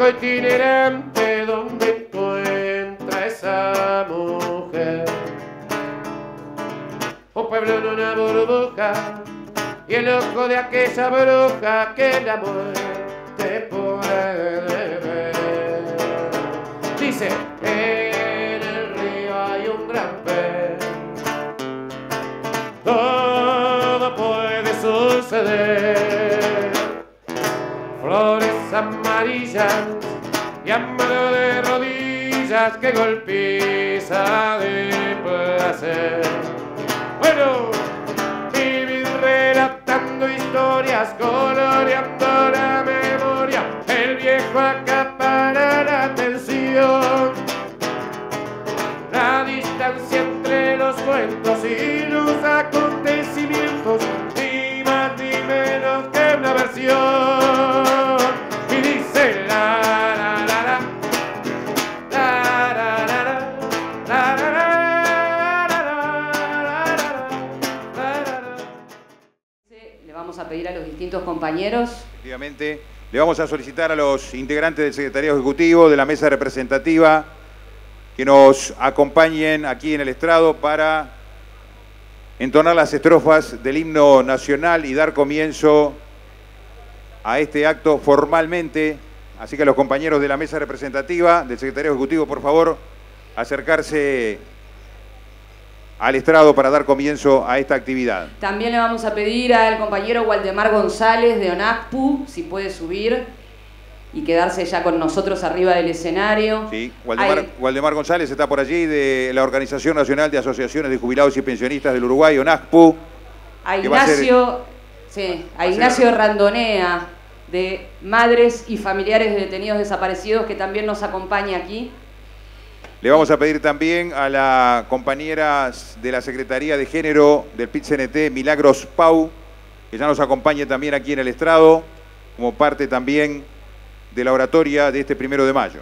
viejo itinerante, ¿dónde encuentra esa mujer? Un pueblo en una burbuja y el ojo de aquella bruja que la muerte puede ver. Dice, en el río hay un gran pez, todo puede suceder. Flores amarillas y amor de rodillas que golpiza de placer. Bueno, vivir relatando historias, coloreando la memoria, el viejo acapara la atención. La distancia entre los cuentos y los acontecimientos, ni más ni menos que una versión. Y dice la la la la, la la la la, la la la. Le vamos a pedir a los distintos compañeros. Efectivamente, le vamos a solicitar a los integrantes del Secretariado Ejecutivo, de la Mesa Representativa, que nos acompañen aquí en el estrado para entonar las estrofas del himno nacional y dar comienzo a este acto formalmente. Así que los compañeros de la Mesa Representativa, del Secretariado Ejecutivo, por favor, acercarse al estrado para dar comienzo a esta actividad. También le vamos a pedir al compañero Waldemar González de ONACPU, si puede subir y quedarse ya con nosotros arriba del escenario. Sí, Waldemar González está por allí, de la Organización Nacional de Asociaciones de Jubilados y Pensionistas del Uruguay, ONACPU. A Ignacio Randonea, de Madres y Familiares de Detenidos Desaparecidos, que también nos acompaña aquí. Le vamos a pedir también a la compañera de la Secretaría de Género del PIT-CNT, Milagros Pau, que ya nos acompañe también aquí en el estrado, como parte también de la oratoria de este 1 de mayo.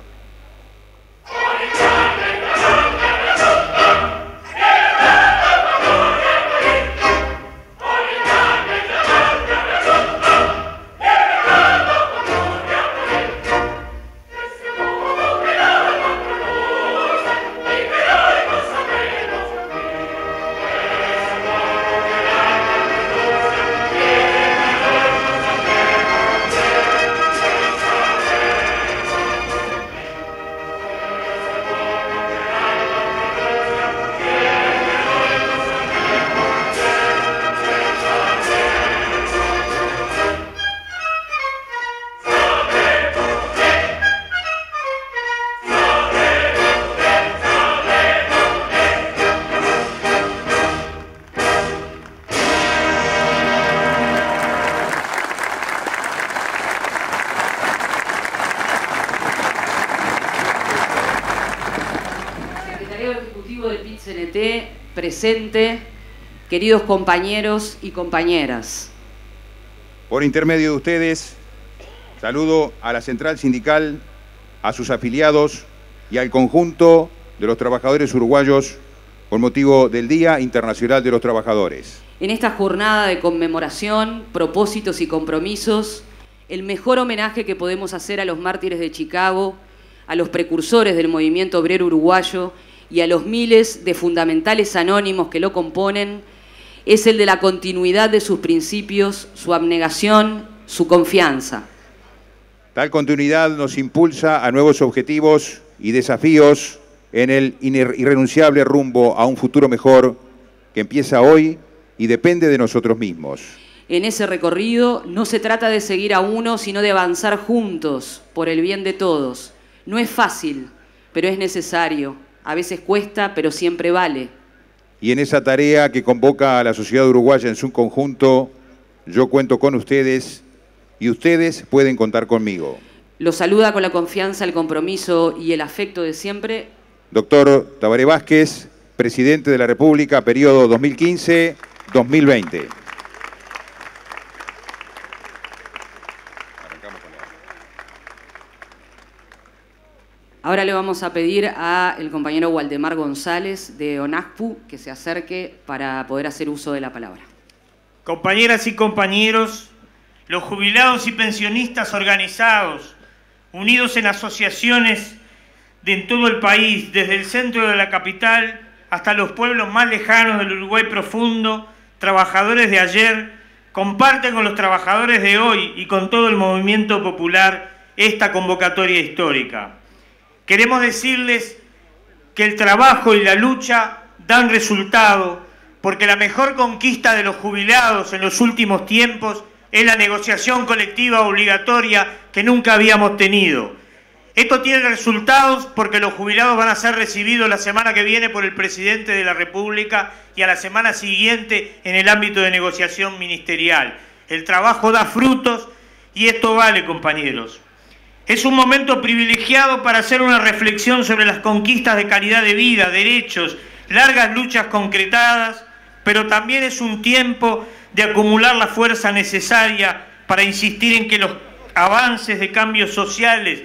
Presente, queridos compañeros y compañeras. Por intermedio de ustedes, saludo a la Central Sindical, a sus afiliados y al conjunto de los trabajadores uruguayos con motivo del Día Internacional de los Trabajadores. En esta jornada de conmemoración, propósitos y compromisos, el mejor homenaje que podemos hacer a los mártires de Chicago, a los precursores del movimiento obrero uruguayo y a los miles de fundamentales anónimos que lo componen, es el de la continuidad de sus principios, su abnegación, su confianza. Tal continuidad nos impulsa a nuevos objetivos y desafíos en el irrenunciable rumbo a un futuro mejor que empieza hoy y depende de nosotros mismos. En ese recorrido no se trata de seguir a uno, sino de avanzar juntos por el bien de todos. No es fácil, pero es necesario. A veces cuesta, pero siempre vale. Y en esa tarea que convoca a la sociedad uruguaya en su conjunto, yo cuento con ustedes y ustedes pueden contar conmigo. Los saluda con la confianza, el compromiso y el afecto de siempre. Doctor Tabaré Vázquez, Presidente de la República, periodo 2015-2020. Ahora le vamos a pedir al compañero Waldemar González de ONACPU que se acerque para poder hacer uso de la palabra. Compañeras y compañeros, los jubilados y pensionistas organizados, unidos en asociaciones en todo el país, desde el centro de la capital hasta los pueblos más lejanos del Uruguay profundo, trabajadores de ayer, comparten con los trabajadores de hoy y con todo el movimiento popular esta convocatoria histórica. Queremos decirles que el trabajo y la lucha dan resultado, porque la mejor conquista de los jubilados en los últimos tiempos es la negociación colectiva obligatoria que nunca habíamos tenido. Esto tiene resultados porque los jubilados van a ser recibidos la semana que viene por el presidente de la República y a la semana siguiente en el ámbito de negociación ministerial. El trabajo da frutos y esto vale, compañeros. Es un momento privilegiado para hacer una reflexión sobre las conquistas de calidad de vida, derechos, largas luchas concretadas, pero también es un tiempo de acumular la fuerza necesaria para insistir en que los avances de cambios sociales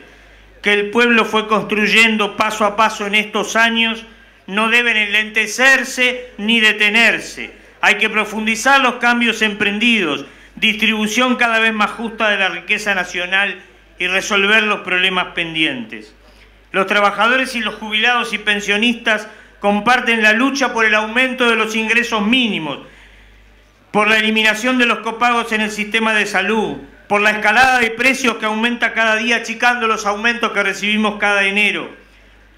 que el pueblo fue construyendo paso a paso en estos años no deben enlentecerse ni detenerse. Hay que profundizar los cambios emprendidos, distribución cada vez más justa de la riqueza nacional y resolver los problemas pendientes. Los trabajadores y los jubilados y pensionistas comparten la lucha por el aumento de los ingresos mínimos, por la eliminación de los copagos en el sistema de salud, por la escalada de precios que aumenta cada día, achicando los aumentos que recibimos cada enero,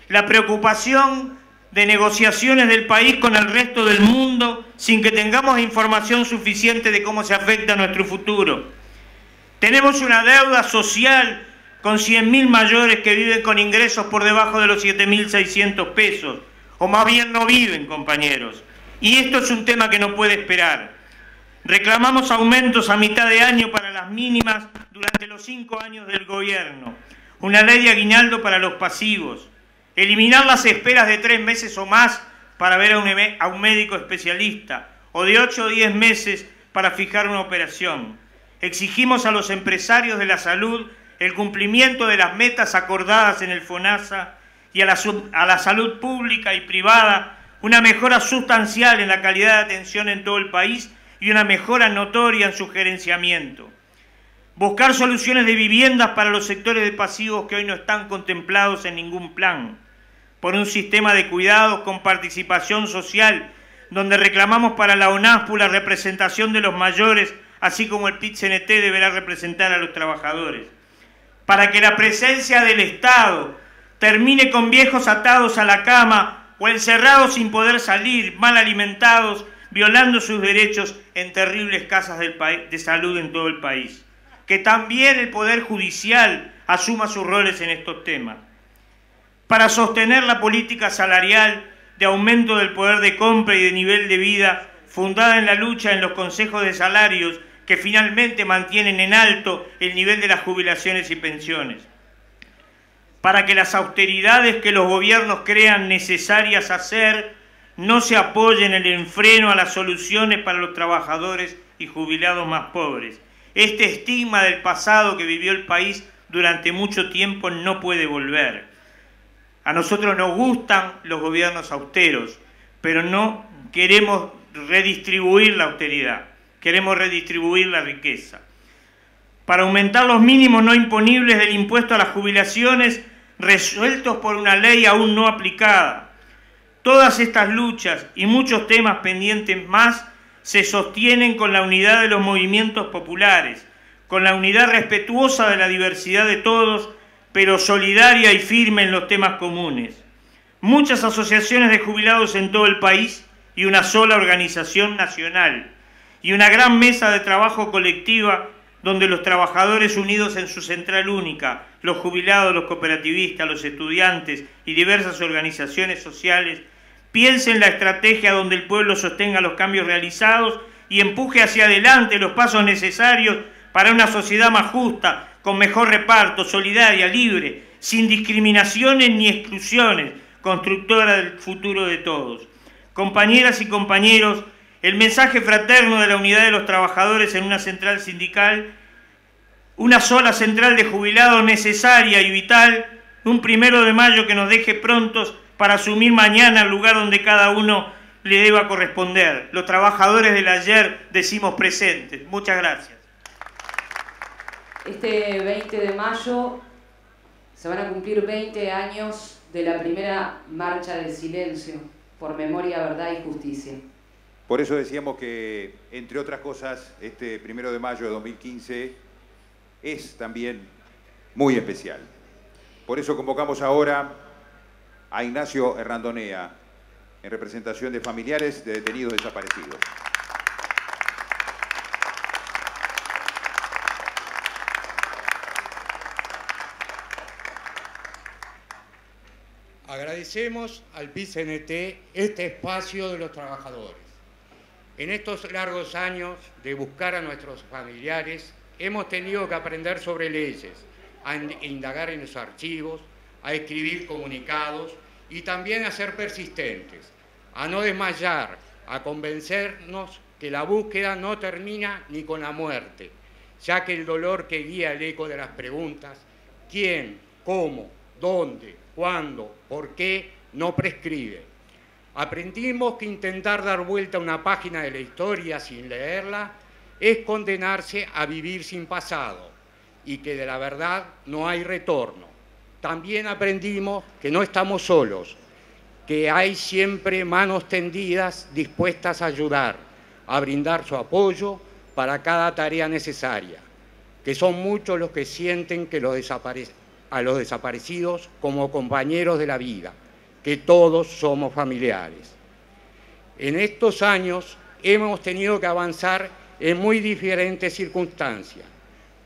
la preocupación de negociaciones del país con el resto del mundo sin que tengamos información suficiente de cómo se afecta nuestro futuro. Tenemos una deuda social con 100.000 mayores que viven con ingresos por debajo de los 7.600 pesos, o más bien no viven, compañeros. Y esto es un tema que no puede esperar. Reclamamos aumentos a mitad de año para las mínimas durante los 5 años del gobierno, una ley de aguinaldo para los pasivos, eliminar las esperas de 3 meses o más para ver a un médico especialista, o de 8 o 10 meses para fijar una operación. Exigimos a los empresarios de la salud el cumplimiento de las metas acordadas en el FONASA y a la salud pública y privada una mejora sustancial en la calidad de atención en todo el país y una mejora notoria en su gerenciamiento. Buscar soluciones de viviendas para los sectores de pasivos que hoy no están contemplados en ningún plan. Por un sistema de cuidados con participación social, donde reclamamos para la ONASPU la representación de los mayores, así como el PIT-CNT deberá representar a los trabajadores. Para que la presencia del Estado termine con viejos atados a la cama o encerrados sin poder salir, mal alimentados, violando sus derechos en terribles casas de salud en todo el país. Que también el Poder Judicial asuma sus roles en estos temas. Para sostener la política salarial de aumento del poder de compra y de nivel de vida, fundada en la lucha en los consejos de salarios que finalmente mantienen en alto el nivel de las jubilaciones y pensiones. Para que las austeridades que los gobiernos crean necesarias hacer no se apoyen en el freno a las soluciones para los trabajadores y jubilados más pobres. Este estigma del pasado que vivió el país durante mucho tiempo no puede volver. A nosotros nos gustan los gobiernos austeros, pero no queremos redistribuir la austeridad, queremos redistribuir la riqueza. Para aumentar los mínimos no imponibles del impuesto a las jubilaciones, resueltos por una ley aún no aplicada. Todas estas luchas y muchos temas pendientes más se sostienen con la unidad de los movimientos populares, con la unidad respetuosa de la diversidad de todos, pero solidaria y firme en los temas comunes. Muchas asociaciones de jubilados en todo el país y una sola organización nacional, y una gran mesa de trabajo colectiva donde los trabajadores unidos en su central única, los jubilados, los cooperativistas, los estudiantes y diversas organizaciones sociales, piensen la estrategia donde el pueblo sostenga los cambios realizados y empuje hacia adelante los pasos necesarios para una sociedad más justa, con mejor reparto, solidaria, libre, sin discriminaciones ni exclusiones, constructora del futuro de todos. Compañeras y compañeros, el mensaje fraterno de la unidad de los trabajadores en una central sindical, una sola central de jubilados necesaria y vital, un 1 de mayo que nos deje prontos para asumir mañana el lugar donde cada uno le deba corresponder. Los trabajadores del ayer decimos presentes. Muchas gracias. Este 20 de mayo Se van a cumplir 20 años de la primera marcha del silencio por memoria, verdad y justicia. Por eso decíamos que, entre otras cosas, este 1 de mayo de 2015 es también muy especial. Por eso convocamos ahora a Ignacio Errandonea, en representación de familiares de detenidos desaparecidos. Agradecemos al PIT-CNT este espacio de los trabajadores. En estos largos años de buscar a nuestros familiares, hemos tenido que aprender sobre leyes, a indagar en los archivos, a escribir comunicados y también a ser persistentes, a no desmayar, a convencernos que la búsqueda no termina ni con la muerte, ya que el dolor que guía el eco de las preguntas, ¿quién?, ¿cómo?, ¿dónde?, ¿cuándo?, ¿por qué?, no prescribe. Aprendimos que intentar dar vuelta a una página de la historia sin leerla es condenarse a vivir sin pasado y que de la verdad no hay retorno. También aprendimos que no estamos solos, que hay siempre manos tendidas dispuestas a ayudar, a brindar su apoyo para cada tarea necesaria, que son muchos los que sienten que a los desaparecidos como compañeros de la vida, que todos somos familiares. En estos años hemos tenido que avanzar en muy diferentes circunstancias.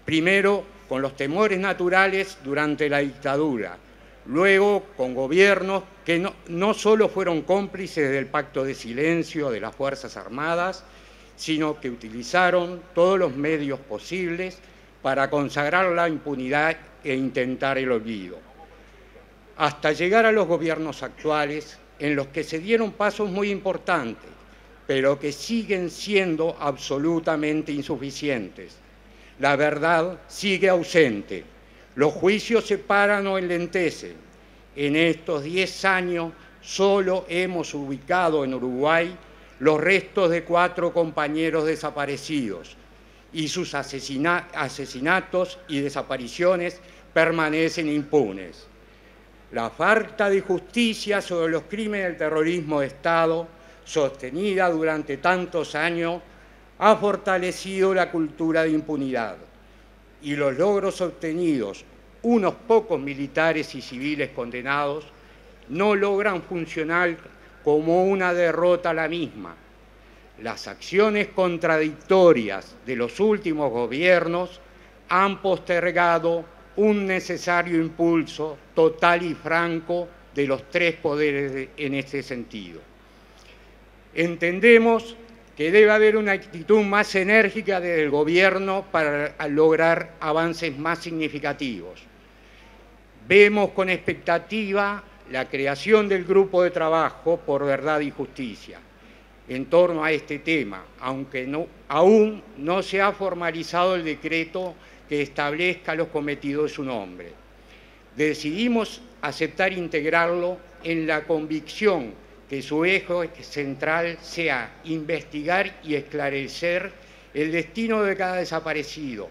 Primero, con los temores naturales durante la dictadura, luego con gobiernos que no solo fueron cómplices del pacto de silencio de las Fuerzas Armadas, sino que utilizaron todos los medios posibles para consagrar la impunidad e intentar el olvido, hasta llegar a los gobiernos actuales, en los que se dieron pasos muy importantes, pero que siguen siendo absolutamente insuficientes. La verdad sigue ausente, los juicios se paran o enlentecen. En estos 10 años solo hemos ubicado en Uruguay los restos de 4 compañeros desaparecidos y sus asesinatos y desapariciones permanecen impunes. La falta de justicia sobre los crímenes del terrorismo de Estado, sostenida durante tantos años, ha fortalecido la cultura de impunidad y los logros obtenidos, unos pocos militares y civiles condenados, no logran funcionar como una derrota a la misma. Las acciones contradictorias de los últimos gobiernos han postergado un necesario impulso total y franco de los 3 poderes en este sentido. Entendemos que debe haber una actitud más enérgica del gobierno para lograr avances más significativos. Vemos con expectativa la creación del grupo de trabajo por verdad y justicia en torno a este tema, aunque aún no se ha formalizado el decreto que establezca los cometidos de su nombre. Decidimos aceptar integrarlo en la convicción que su eje central sea investigar y esclarecer el destino de cada desaparecido,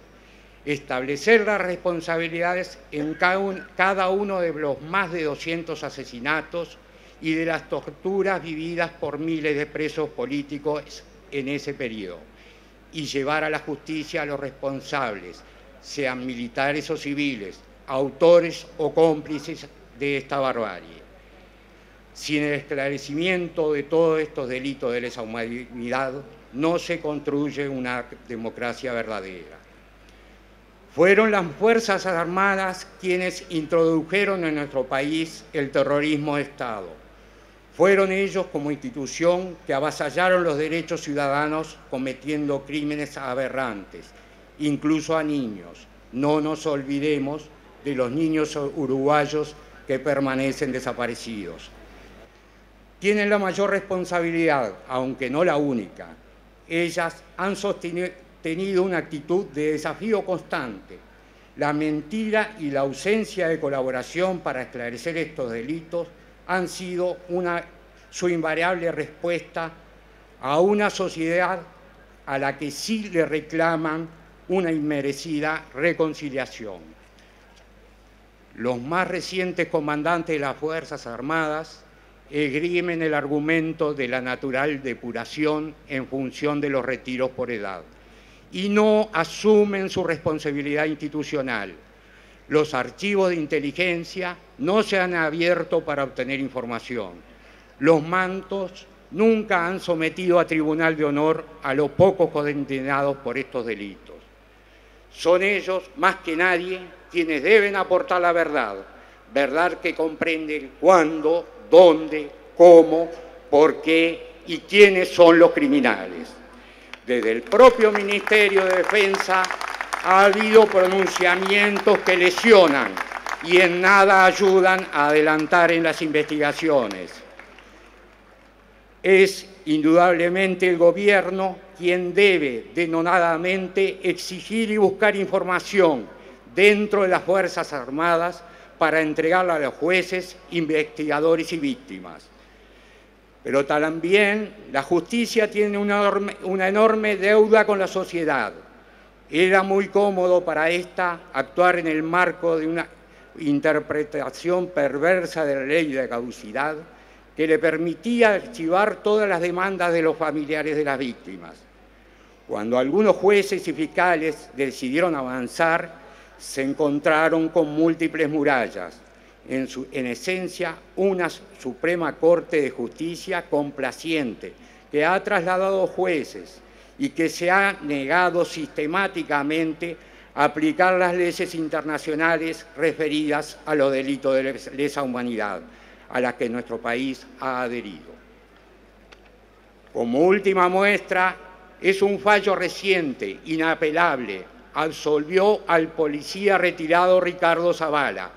establecer las responsabilidades en cada uno de los más de 200 asesinatos y de las torturas vividas por miles de presos políticos en ese periodo, y llevar a la justicia a los responsables, sean militares o civiles, autores o cómplices de esta barbarie. Sin el esclarecimiento de todos estos delitos de lesa humanidad, no se construye una democracia verdadera. Fueron las Fuerzas Armadas quienes introdujeron en nuestro país el terrorismo de Estado. Fueron ellos como institución que avasallaron los derechos ciudadanos cometiendo crímenes aberrantes, incluso a niños. No nos olvidemos de los niños uruguayos que permanecen desaparecidos. Tienen la mayor responsabilidad, aunque no la única. Ellas han tenido una actitud de desafío constante. La mentira y la ausencia de colaboración para esclarecer estos delitos han sido su invariable respuesta a una sociedad a la que sí le reclaman una inmerecida reconciliación. Los más recientes comandantes de las Fuerzas Armadas esgrimen el argumento de la natural depuración en función de los retiros por edad y no asumen su responsabilidad institucional. Los archivos de inteligencia no se han abierto para obtener información. Los mandos nunca han sometido a tribunal de honor a los pocos condenados por estos delitos. Son ellos, más que nadie, quienes deben aportar la verdad, verdad que comprende cuándo, dónde, cómo, por qué y quiénes son los criminales. Desde el propio Ministerio de Defensa ha habido pronunciamientos que lesionan y en nada ayudan a adelantar en las investigaciones. Es indudablemente el gobierno quien debe denodadamente exigir y buscar información dentro de las Fuerzas Armadas para entregarla a los jueces, investigadores y víctimas. Pero también la justicia tiene una enorme deuda con la sociedad. Era muy cómodo para esta actuar en el marco de una interpretación perversa de la ley de caducidad que le permitía archivar todas las demandas de los familiares de las víctimas. Cuando algunos jueces y fiscales decidieron avanzar, se encontraron con múltiples murallas. En esencia, una Suprema Corte de Justicia complaciente que ha trasladado jueces y que se ha negado sistemáticamente a aplicar las leyes internacionales referidas a los delitos de lesa humanidad, a las que nuestro país ha adherido. Como última muestra, es un fallo reciente, inapelable, absolvió al policía retirado Ricardo Zavala,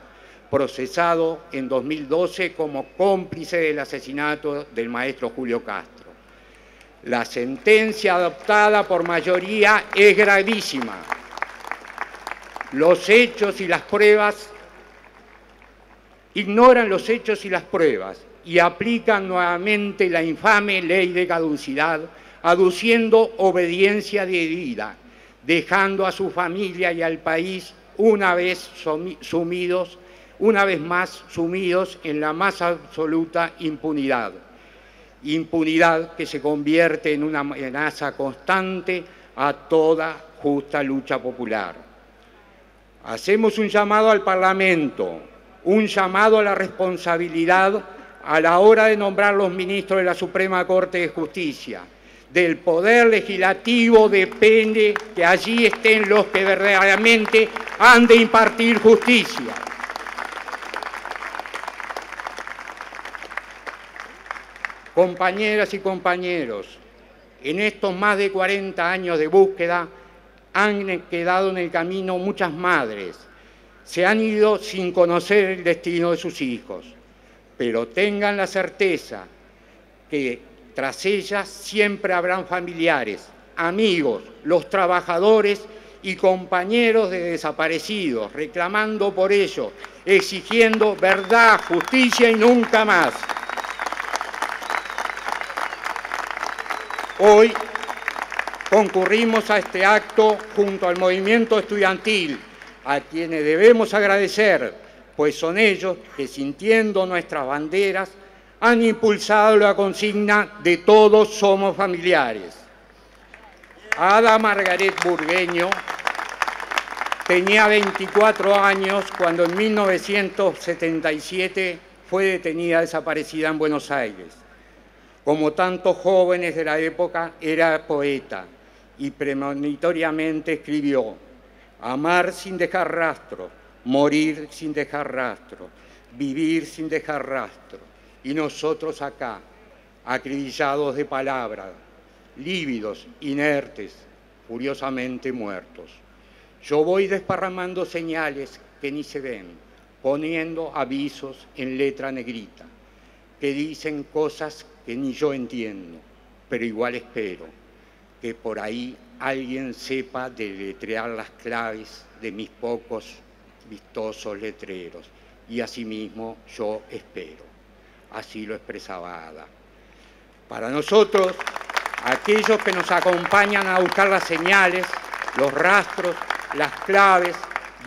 procesado en 2012 como cómplice del asesinato del maestro Julio Castro. La sentencia adoptada por mayoría es gravísima. Los hechos y las pruebas ignoran los hechos y las pruebas y aplican nuevamente la infame ley de caducidad, aduciendo obediencia debida, dejando a su familia y al país una vez más sumidos en la más absoluta impunidad. Impunidad que se convierte en una amenaza constante a toda justa lucha popular. Hacemos un llamado al Parlamento, un llamado a la responsabilidad a la hora de nombrar los ministros de la Suprema Corte de Justicia. Del Poder Legislativo depende que allí estén los que verdaderamente han de impartir justicia. Compañeras y compañeros, en estos más de 40 años de búsqueda han quedado en el camino muchas madres. Se han ido sin conocer el destino de sus hijos, pero tengan la certeza que tras ellas siempre habrán familiares, amigos, los trabajadores y compañeros de desaparecidos, reclamando por ello, exigiendo verdad, justicia y nunca más. Hoy concurrimos a este acto junto al movimiento estudiantil, a quienes debemos agradecer, pues son ellos que, sintiendo nuestras banderas, han impulsado la consigna de todos somos familiares. Ada Margaret Burgueño tenía 24 años cuando en 1977 fue detenida desaparecida en Buenos Aires. Como tantos jóvenes de la época, era poeta y premonitoriamente escribió: amar sin dejar rastro, morir sin dejar rastro, vivir sin dejar rastro. Y nosotros acá, acribillados de palabras, lívidos, inertes, furiosamente muertos. Yo voy desparramando señales que ni se ven, poniendo avisos en letra negrita, que dicen cosas que ni yo entiendo, pero igual espero que por ahí alguien sepa deletrear las claves de mis pocos vistosos letreros, y asimismo yo espero. Así lo expresaba Ada. Para nosotros, aquellos que nos acompañan a buscar las señales, los rastros, las claves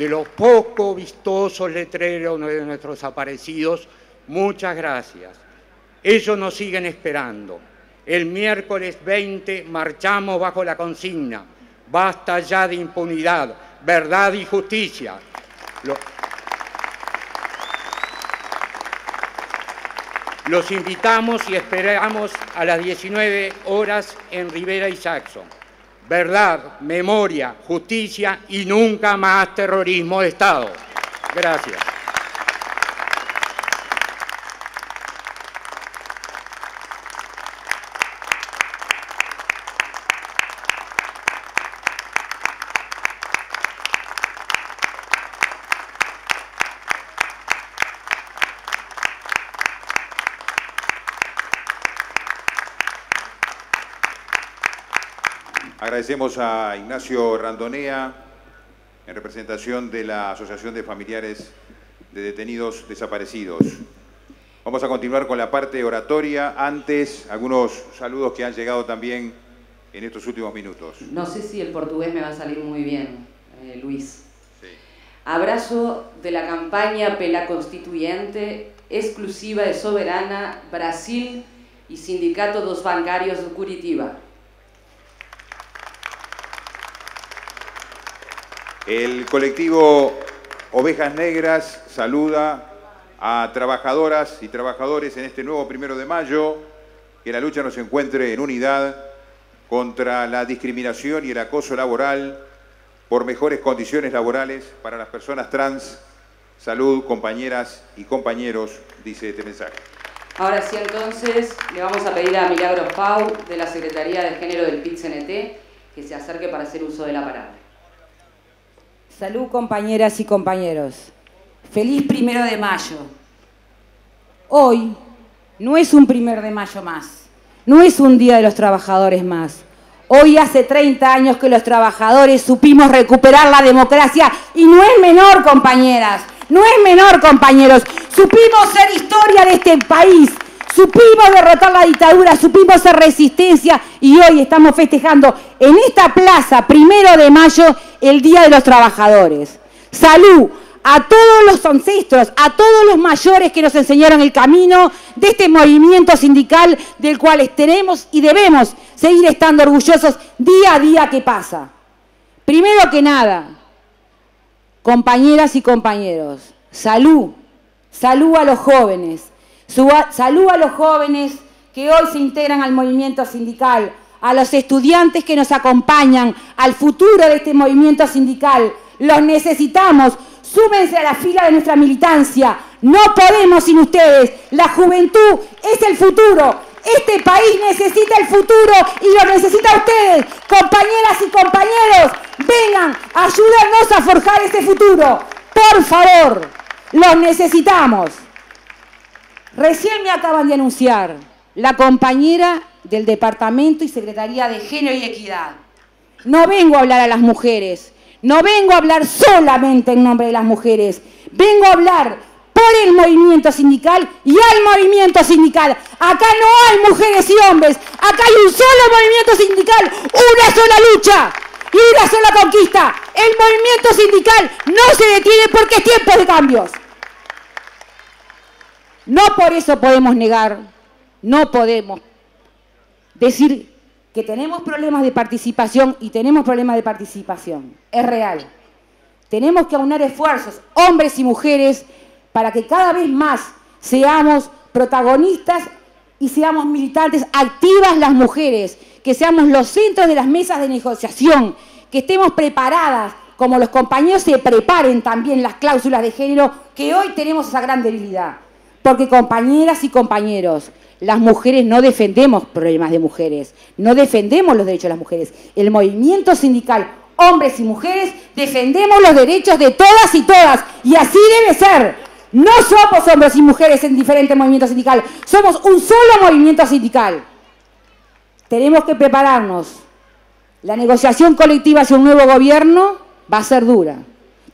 de los poco vistosos letreros de nuestros desaparecidos, muchas gracias. Ellos nos siguen esperando. El miércoles 20 marchamos bajo la consigna: basta ya de impunidad, verdad y justicia. Los invitamos y esperamos a las 19 horas en Rivera y Jackson. Verdad, memoria, justicia y nunca más terrorismo de Estado. Gracias. Agradecemos a Ignacio Randonea, en representación de la Asociación de Familiares de Detenidos Desaparecidos. Vamos a continuar con la parte oratoria. Antes, algunos saludos que han llegado también en estos últimos minutos. No sé si el portugués me va a salir muy bien, Luis. Sí. Abrazo de la campaña pela Constituyente, exclusiva de Soberana, Brasil y Sindicato dos Bancários de Curitiba. El colectivo Ovejas Negras saluda a trabajadoras y trabajadores en este nuevo 1 de mayo, que la lucha nos encuentre en unidad contra la discriminación y el acoso laboral, por mejores condiciones laborales para las personas trans. Salud, compañeras y compañeros, dice este mensaje. Ahora sí, entonces, le vamos a pedir a Milagros Pau, de la Secretaría de Género del PIT-CNT, que se acerque para hacer uso de la palabra. Salud, compañeras y compañeros. Feliz 1 de mayo. Hoy no es un 1 de mayo más. No es un Día de los Trabajadores más. Hoy hace 30 años que los trabajadores supimos recuperar la democracia y no es menor, compañeras. No es menor, compañeros. Supimos ser historia de este país. Supimos derrotar la dictadura, supimos ser resistencia y hoy estamos festejando en esta plaza, 1 de mayo, el Día de los Trabajadores. Salud a todos los ancestros, a todos los mayores que nos enseñaron el camino de este movimiento sindical del cual tenemos y debemos seguir estando orgullosos día a día que pasa. Primero que nada, compañeras y compañeros, salud, salud a los jóvenes. Salud a los jóvenes que hoy se integran al movimiento sindical, a los estudiantes que nos acompañan, al futuro de este movimiento sindical. Los necesitamos. Súmense a la fila de nuestra militancia. No podemos sin ustedes. La juventud es el futuro. Este país necesita el futuro y lo necesita ustedes. Compañeras y compañeros, vengan, ayúdennos a forjar ese futuro. Por favor, los necesitamos. Recién me acaban de anunciar la compañera del Departamento y Secretaría de Género y Equidad. No vengo a hablar a las mujeres, no vengo a hablar solamente en nombre de las mujeres, vengo a hablar por el movimiento sindical y al movimiento sindical. Acá no hay mujeres y hombres, acá hay un solo movimiento sindical, una sola lucha y una sola conquista. El movimiento sindical no se detiene porque es tiempo de cambios. No por eso podemos negar, no podemos decir que tenemos problemas de participación y tenemos problemas de participación. Es real. Tenemos que aunar esfuerzos, hombres y mujeres, para que cada vez más seamos protagonistas y seamos militantes activas las mujeres, que seamos los centros de las mesas de negociación, que estemos preparadas, como los compañeros se preparen también las cláusulas de género, que hoy tenemos esa gran debilidad. Porque, compañeras y compañeros, las mujeres no defendemos problemas de mujeres, no defendemos los derechos de las mujeres. El movimiento sindical, hombres y mujeres, defendemos los derechos de todas y todas, y así debe ser. No somos hombres y mujeres en diferentes movimientos sindicales, somos un solo movimiento sindical. Tenemos que prepararnos. La negociación colectiva hacia un nuevo gobierno va a ser dura.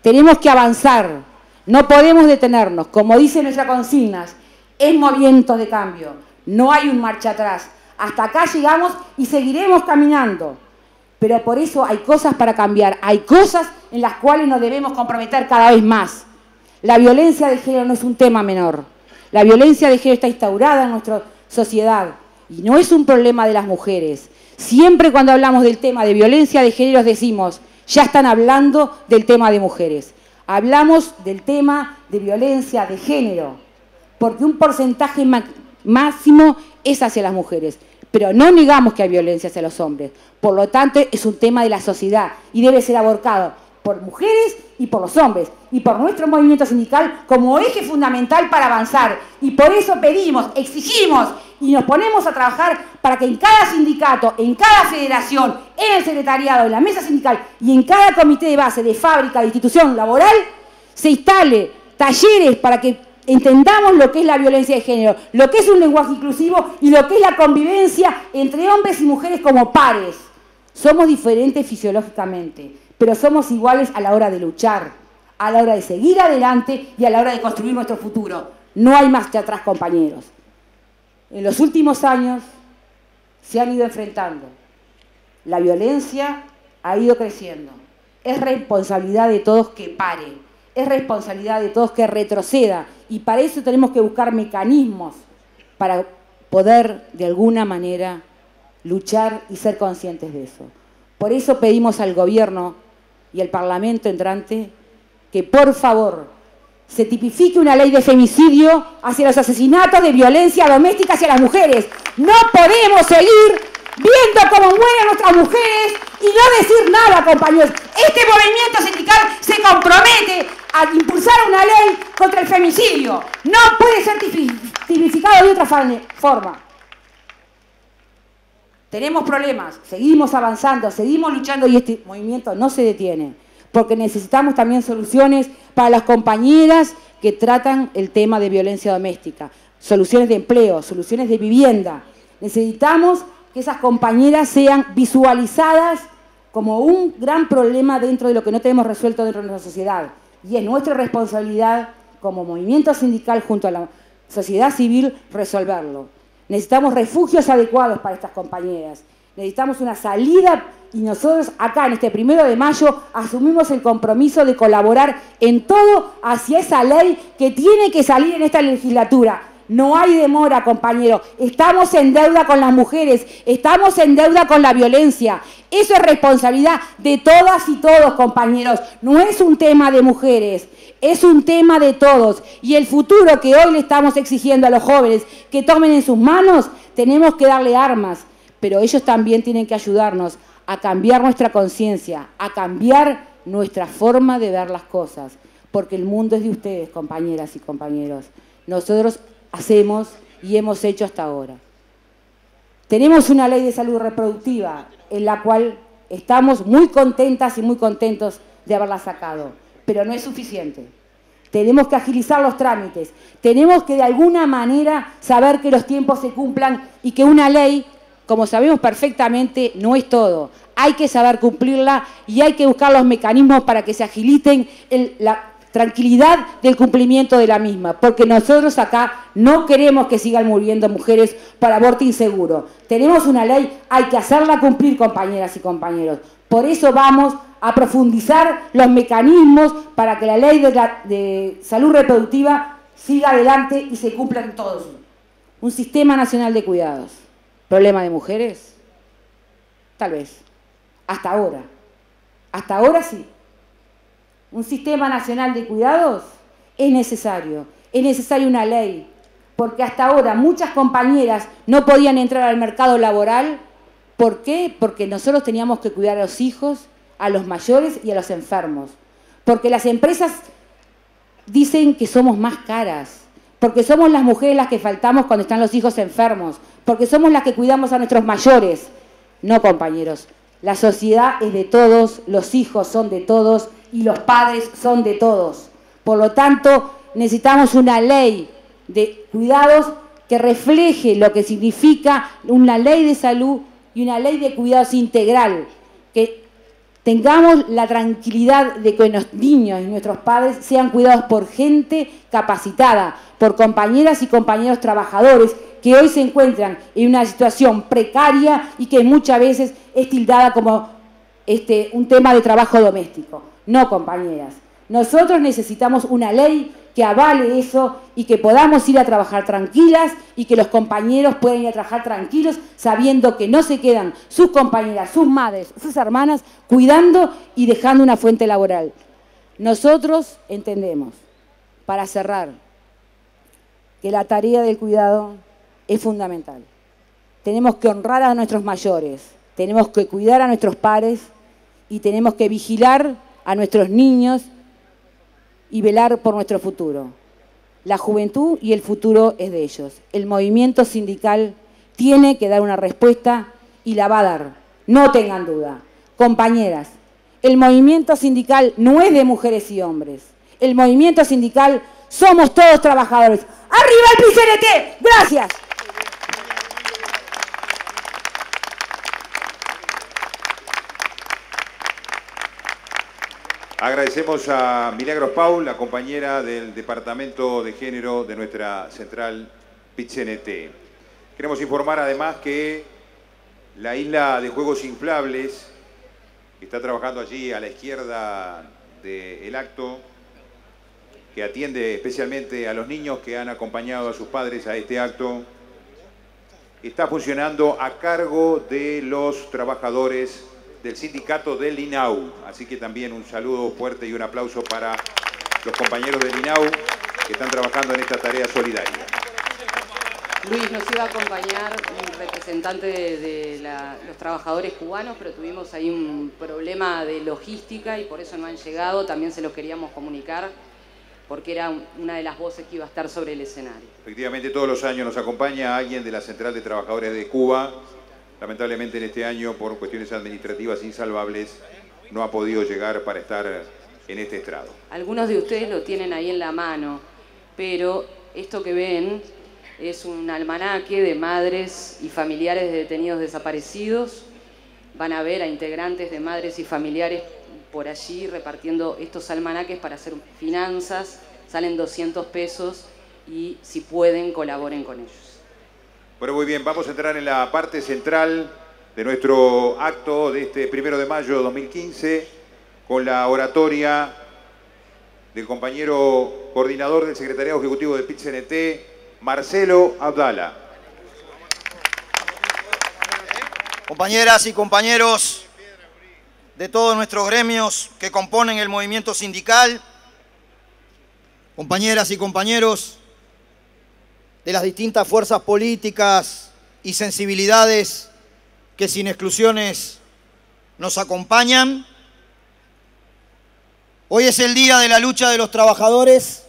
Tenemos que avanzar. No podemos detenernos. Como dicen nuestras consignas, es movimiento de cambio. No hay un marcha atrás. Hasta acá llegamos y seguiremos caminando. Pero por eso hay cosas para cambiar. Hay cosas en las cuales nos debemos comprometer cada vez más. La violencia de género no es un tema menor. La violencia de género está instaurada en nuestra sociedad y no es un problema de las mujeres. Siempre cuando hablamos del tema de violencia de género decimos, ya están hablando del tema de mujeres. Hablamos del tema de violencia de género, porque un porcentaje máximo es hacia las mujeres, pero no negamos que hay violencia hacia los hombres. Por lo tanto, es un tema de la sociedad y debe ser abordado por mujeres y por los hombres, y por nuestro movimiento sindical como eje fundamental para avanzar. Y por eso pedimos, exigimos y nos ponemos a trabajar para que en cada sindicato, en cada federación, en el secretariado, en la mesa sindical y en cada comité de base de fábrica, de institución laboral, se instale talleres para que entendamos lo que es la violencia de género, lo que es un lenguaje inclusivo y lo que es la convivencia entre hombres y mujeres como pares. Somos diferentes fisiológicamente, pero somos iguales a la hora de luchar, a la hora de seguir adelante y a la hora de construir nuestro futuro. No hay marcha atrás, compañeros. En los últimos años se han ido enfrentando. La violencia ha ido creciendo. Es responsabilidad de todos que pare. Es responsabilidad de todos que retroceda. Y para eso tenemos que buscar mecanismos para poder, de alguna manera, luchar y ser conscientes de eso. Por eso pedimos al gobierno y al Parlamento entrante que, por favor, se tipifique una ley de femicidio hacia los asesinatos de violencia doméstica hacia las mujeres. No podemos seguir viendo cómo mueren nuestras mujeres y no decir nada, compañeros. Este movimiento sindical se compromete a impulsar una ley contra el femicidio. No puede ser tipificado de otra forma. Tenemos problemas, seguimos avanzando, seguimos luchando y este movimiento no se detiene, porque necesitamos también soluciones para las compañeras que tratan el tema de violencia doméstica, soluciones de empleo, soluciones de vivienda. Necesitamos que esas compañeras sean visualizadas como un gran problema dentro de lo que no tenemos resuelto dentro de nuestra sociedad. Y es nuestra responsabilidad como movimiento sindical junto a la sociedad civil resolverlo. Necesitamos refugios adecuados para estas compañeras. Necesitamos una salida y nosotros acá en este 1 de mayo asumimos el compromiso de colaborar en todo hacia esa ley que tiene que salir en esta legislatura. No hay demora, compañeros. Estamos en deuda con las mujeres, estamos en deuda con la violencia. Eso es responsabilidad de todas y todos, compañeros. No es un tema de mujeres, es un tema de todos. Y el futuro que hoy le estamos exigiendo a los jóvenes que tomen en sus manos, tenemos que darle armas. Pero ellos también tienen que ayudarnos a cambiar nuestra conciencia, a cambiar nuestra forma de ver las cosas. Porque el mundo es de ustedes, compañeras y compañeros. Nosotros hacemos y hemos hecho hasta ahora. Tenemos una ley de salud reproductiva en la cual estamos muy contentas y muy contentos de haberla sacado, pero no es suficiente. Tenemos que agilizar los trámites, tenemos que de alguna manera saber que los tiempos se cumplan y que una ley, como sabemos perfectamente, no es todo. Hay que saber cumplirla y hay que buscar los mecanismos para que se agiliten la tranquilidad del cumplimiento de la misma, porque nosotros acá no queremos que sigan muriendo mujeres por aborto inseguro. Tenemos una ley, hay que hacerla cumplir, compañeras y compañeros. Por eso vamos a profundizar los mecanismos para que la ley de salud reproductiva siga adelante y se cumpla en todos. Un sistema nacional de cuidados. ¿Problema de mujeres? Tal vez. Hasta ahora. Hasta ahora sí. Un sistema nacional de cuidados es necesario una ley, porque hasta ahora muchas compañeras no podían entrar al mercado laboral. ¿Por qué? Porque nosotros teníamos que cuidar a los hijos, a los mayores y a los enfermos, porque las empresas dicen que somos más caras, porque somos las mujeres las que faltamos cuando están los hijos enfermos, porque somos las que cuidamos a nuestros mayores. No, compañeros, la sociedad es de todos, los hijos son de todos y los padres son de todos. Por lo tanto, necesitamos una ley de cuidados que refleje lo que significa una ley de salud y una ley de cuidados integral, que tengamos la tranquilidad de que los niños y nuestros padres sean cuidados por gente capacitada, por compañeras y compañeros trabajadores que hoy se encuentran en una situación precaria y que muchas veces es tildada como un tema de trabajo doméstico. No, compañeras. Nosotros necesitamos una ley que avale eso y que podamos ir a trabajar tranquilas y que los compañeros puedan ir a trabajar tranquilos sabiendo que no se quedan sus compañeras, sus madres, sus hermanas cuidando y dejando una fuente laboral. Nosotros entendemos, para cerrar, que la tarea del cuidado es fundamental. Tenemos que honrar a nuestros mayores, tenemos que cuidar a nuestros pares y tenemos que vigilar a nuestros niños y velar por nuestro futuro. La juventud y el futuro es de ellos. El movimiento sindical tiene que dar una respuesta y la va a dar. No tengan duda. Compañeras, el movimiento sindical no es de mujeres y hombres. El movimiento sindical somos todos trabajadores. ¡Arriba el PIT-CNT! ¡Gracias! Agradecemos a Milagros Paul, la compañera del Departamento de Género de nuestra central PIT-CNT. Queremos informar además que la isla de juegos inflables, que está trabajando allí a la izquierda del acto, que atiende especialmente a los niños que han acompañado a sus padres a este acto, está funcionando a cargo de los trabajadores del sindicato del INAU. Así que también un saludo fuerte y un aplauso para los compañeros del INAU que están trabajando en esta tarea solidaria. Luis, nos iba a acompañar un representante de los trabajadores cubanos, pero tuvimos ahí un problema de logística y por eso no han llegado. También se los queríamos comunicar porque era una de las voces que iba a estar sobre el escenario. Efectivamente, todos los años nos acompaña alguien de la Central de Trabajadores de Cuba. Lamentablemente en este año, por cuestiones administrativas insalvables, no ha podido llegar para estar en este estrado. Algunos de ustedes lo tienen ahí en la mano, pero esto que ven es un almanaque de madres y familiares de detenidos desaparecidos. Van a ver a integrantes de madres y familiares por allí repartiendo estos almanaques para hacer finanzas. Salen 200 pesos y si pueden colaboren con ellos. Bueno, muy bien, vamos a entrar en la parte central de nuestro acto de este 1 de mayo de 2015 con la oratoria del compañero coordinador del Secretariado Ejecutivo del PIT-CNT, Marcelo Abdala. Compañeras y compañeros de todos nuestros gremios que componen el movimiento sindical, compañeras y compañeros de las distintas fuerzas políticas y sensibilidades que sin exclusiones nos acompañan. Hoy es el día de la lucha de los trabajadores,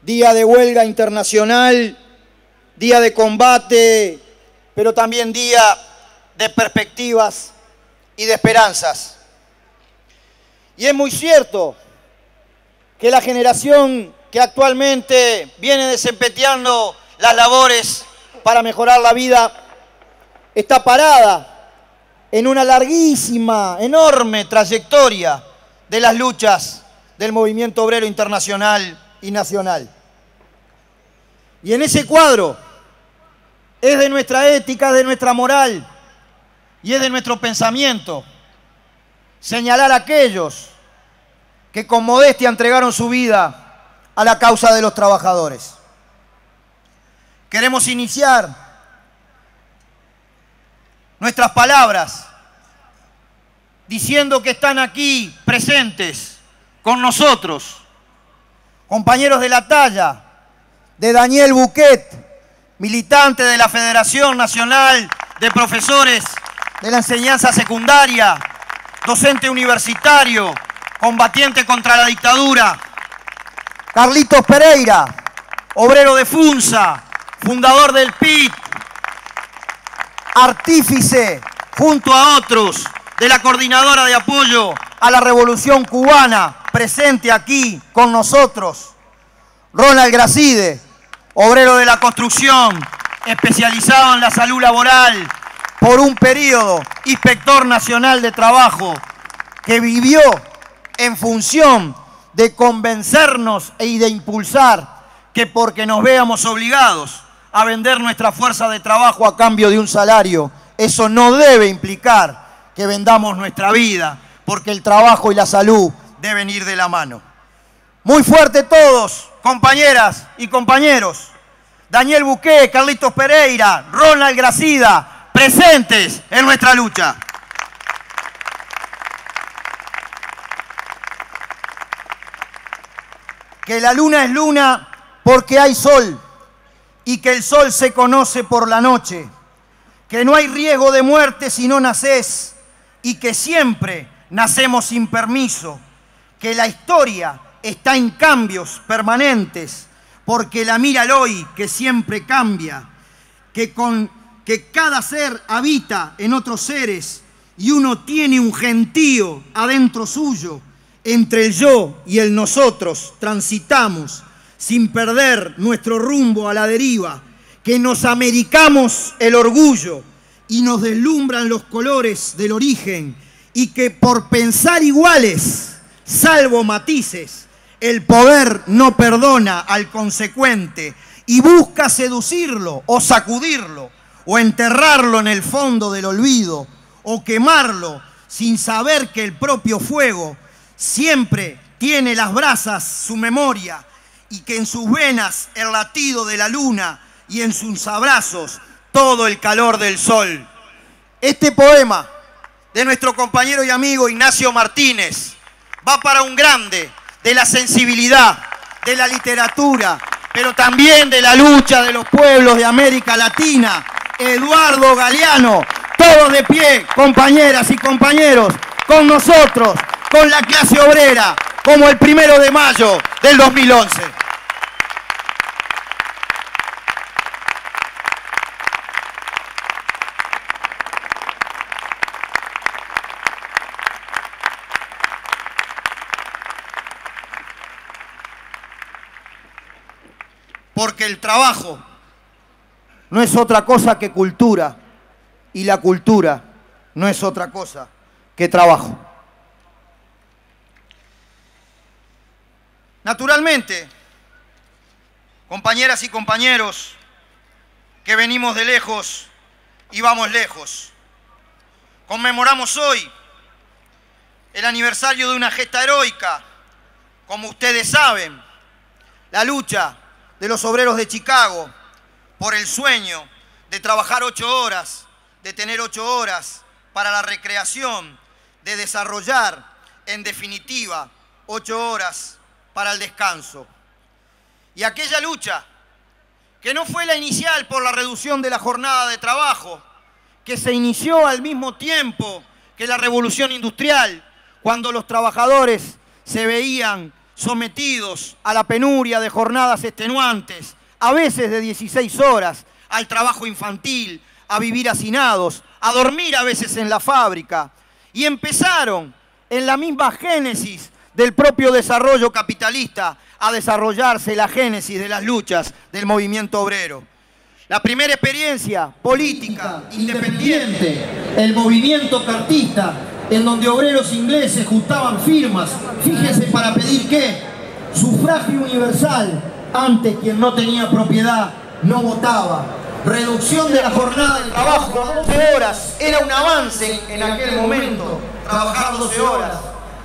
día de huelga internacional, día de combate, pero también día de perspectivas y de esperanzas. Y es muy cierto que la generación que actualmente viene desempeñando las labores para mejorar la vida, está parada en una larguísima, enorme trayectoria de las luchas del movimiento obrero internacional y nacional. Y en ese cuadro es de nuestra ética, de nuestra moral y es de nuestro pensamiento señalar a aquellos que con modestia entregaron su vida a la causa de los trabajadores. Queremos iniciar nuestras palabras diciendo que están aquí presentes con nosotros compañeros de la talla de Daniel Buquet, militante de la Federación Nacional de Profesores de la Enseñanza Secundaria, docente universitario, combatiente contra la dictadura. Carlitos Pereira, obrero de FUNSA, fundador del PIT, artífice, junto a otros, de la Coordinadora de Apoyo a la Revolución Cubana, presente aquí con nosotros. Ronald Gracide, obrero de la construcción, especializado en la salud laboral, por un periodo, inspector nacional de trabajo, que vivió en función de convencernos y de impulsar que porque nos veamos obligados a vender nuestra fuerza de trabajo a cambio de un salario, eso no debe implicar que vendamos nuestra vida, porque el trabajo y la salud deben ir de la mano. Muy fuerte todos, compañeras y compañeros. Daniel Buqué, Carlitos Pereira, Ronald Gracida, presentes en nuestra lucha. Que la luna es luna porque hay sol y que el sol se conoce por la noche. Que no hay riesgo de muerte si no nacés y que siempre nacemos sin permiso. Que la historia está en cambios permanentes porque la mira el hoy que siempre cambia. Que cada ser habita en otros seres y uno tiene un gentío adentro suyo. Entre el yo y el nosotros transitamos sin perder nuestro rumbo a la deriva, que nos americamos el orgullo y nos deslumbran los colores del origen y que por pensar iguales, salvo matices, el poder no perdona al consecuente y busca seducirlo o sacudirlo o enterrarlo en el fondo del olvido o quemarlo sin saber que el propio fuego siempre tiene las brasas su memoria y que en sus venas el latido de la luna y en sus abrazos todo el calor del sol. Este poema de nuestro compañero y amigo Ignacio Martínez va para un grande de la sensibilidad, de la literatura, pero también de la lucha de los pueblos de América Latina, Eduardo Galeano. Todos de pie, compañeras y compañeros, con nosotros, con la clase obrera, como el 1 de mayo del 2011. Porque el trabajo no es otra cosa que cultura y la cultura no es otra cosa que trabajo. Naturalmente, compañeras y compañeros que venimos de lejos y vamos lejos, conmemoramos hoy el aniversario de una gesta heroica, como ustedes saben, la lucha de los obreros de Chicago por el sueño de trabajar 8 horas, de tener 8 horas para la recreación, de desarrollar, en definitiva, 8 horas para el descanso. Y aquella lucha, que no fue la inicial por la reducción de la jornada de trabajo, que se inició al mismo tiempo que la revolución industrial, cuando los trabajadores se veían sometidos a la penuria de jornadas extenuantes, a veces de 16 horas, al trabajo infantil, a vivir hacinados, a dormir a veces en la fábrica. Y empezaron en la misma génesis del propio desarrollo capitalista a desarrollarse la génesis de las luchas del movimiento obrero. La primera experiencia política independiente, el movimiento cartista, en donde obreros ingleses juntaban firmas, fíjense, para pedir ¿qué? Sufragio universal. Antes quien no tenía propiedad no votaba. Reducción de la jornada de trabajo a 12 horas. Era un avance en aquel momento, trabajar 12 horas.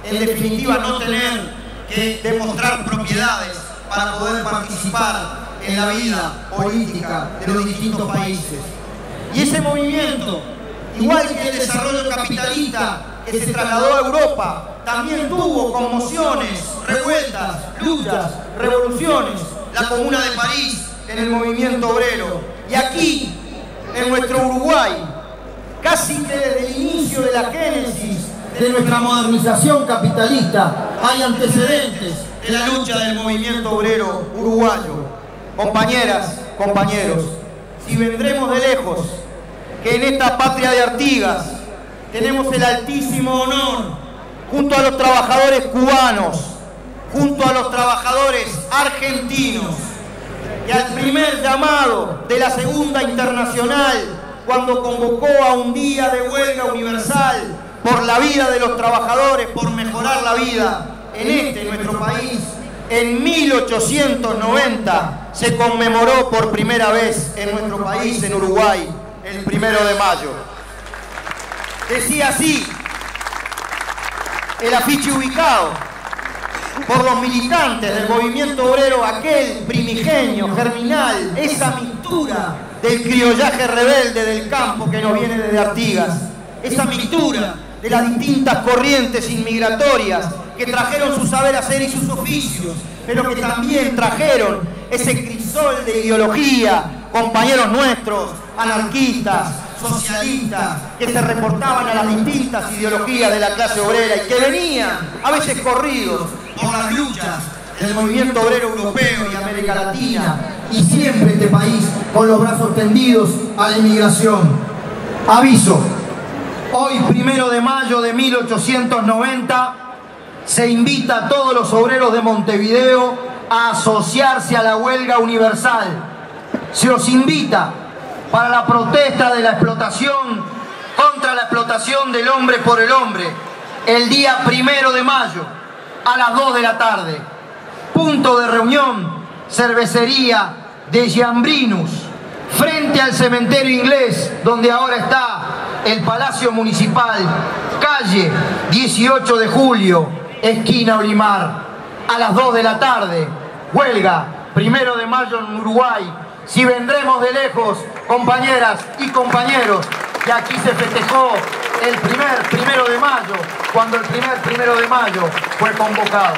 En definitiva, no tener que demostrar propiedades para poder participar en la vida política de los distintos países. Y ese movimiento, igual que el desarrollo capitalista que se trasladó a Europa, también tuvo conmociones, revueltas, luchas, revoluciones. La Comuna de París en el movimiento obrero. Y aquí, en nuestro Uruguay, casi que desde el inicio de la génesis de nuestra modernización capitalista, hay antecedentes de la lucha del movimiento obrero uruguayo. Compañeras, compañeros, si vendremos de lejos, que en esta patria de Artigas tenemos el altísimo honor, junto a los trabajadores cubanos, junto a los trabajadores argentinos, que al primer llamado de la Segunda Internacional, cuando convocó a un día de huelga universal por la vida de los trabajadores, por mejorar la vida en nuestro país, en 1890 se conmemoró por primera vez en nuestro país, en Uruguay, el 1 de mayo. Decía así: el afiche ubicado por los militantes del movimiento obrero, aquel primigenio, germinal, esa mixtura del criollaje rebelde del campo que nos viene desde Artigas, esa mixtura de las distintas corrientes inmigratorias que trajeron su saber hacer y sus oficios, pero que también trajeron ese crisol de ideología, compañeros nuestros, anarquistas, socialistas, que se reportaban a las distintas ideologías de la clase obrera y que venían, a veces corridos, por las luchas del movimiento obrero europeo y América Latina, y siempre este país con los brazos tendidos a la inmigración. Aviso, hoy 1 de mayo de 1890 se invita a todos los obreros de Montevideo a asociarse a la huelga universal. Se os invita para la protesta de la explotación, contra la explotación del hombre por el hombre, el día 1 de mayo, a las 2 de la tarde. Punto de reunión, cervecería de Giambrinus, frente al cementerio inglés, donde ahora está el Palacio Municipal, calle 18 de julio, esquina Olimar, a las 2 de la tarde. Huelga, 1 de mayo en Uruguay. Si vendremos de lejos, compañeras y compañeros, que aquí se festejó el primer 1 de mayo, cuando el primer 1 de mayo fue convocado.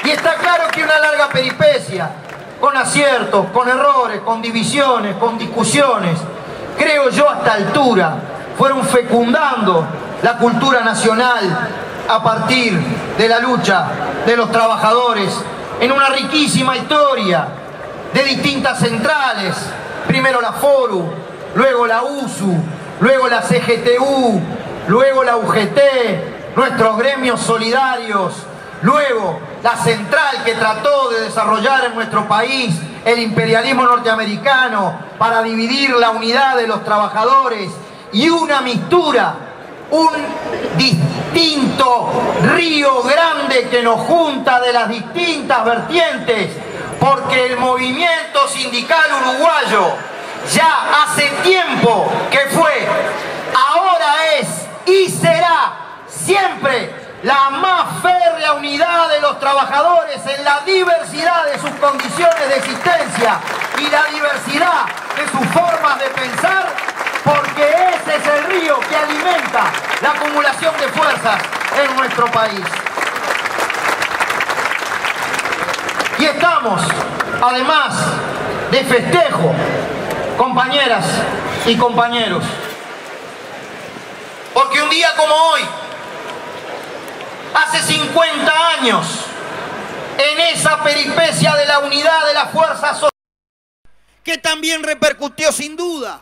Y está claro que una larga peripecia, con aciertos, con errores, con divisiones, con discusiones, creo yo hasta altura, fueron fecundando la cultura nacional a partir de la lucha de los trabajadores en una riquísima historia de distintas centrales, primero la FORU, luego la USU, luego la CGTU, luego la UGT, nuestros gremios solidarios, luego la central que trató de desarrollar en nuestro país el imperialismo norteamericano para dividir la unidad de los trabajadores, y una mixtura, un distinto río grande que nos junta de las distintas vertientes, porque el movimiento sindical uruguayo ya hace tiempo que fue, ahora es y será siempre la más férrea unidad de los trabajadores en la diversidad de sus condiciones de existencia y la diversidad de sus formas de pensar, porque ese es el río que alimenta la acumulación de fuerzas en nuestro país. Y estamos, además de festejo, compañeras y compañeros, porque un día como hoy, hace 50 años, en esa peripecia de la unidad de las fuerzas sociales, que también repercutió sin duda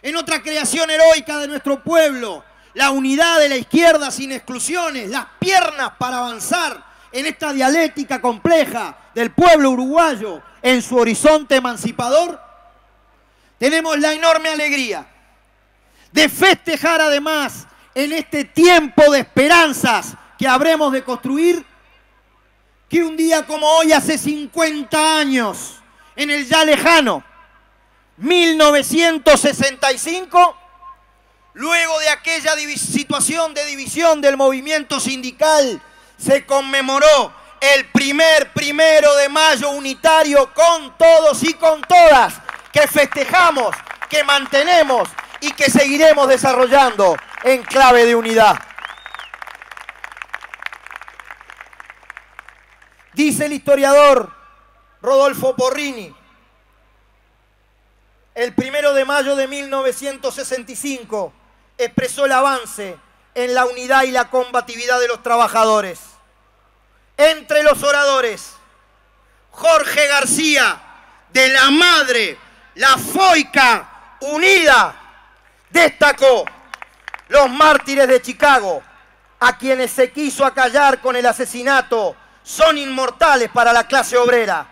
en otra creación heroica de nuestro pueblo, la unidad de la izquierda sin exclusiones, las piernas para avanzar en esta dialéctica compleja del pueblo uruguayo en su horizonte emancipador, tenemos la enorme alegría de festejar además en este tiempo de esperanzas que habremos de construir, que un día como hoy, hace 50 años, en el ya lejano 1965, luego de aquella situación de división del movimiento sindical, se conmemoró el primer 1 de mayo unitario con todos y con todas, que festejamos, que mantenemos y que seguiremos desarrollando en clave de unidad. Dice el historiador Rodolfo Porrini, el 1 de mayo de 1965 expresó el avance en la unidad y la combatividad de los trabajadores. Entre los oradores, Jorge García, de la Madre, la Foica Unida, destacó los mártires de Chicago, a quienes se quiso acallar con el asesinato, son inmortales para la clase obrera,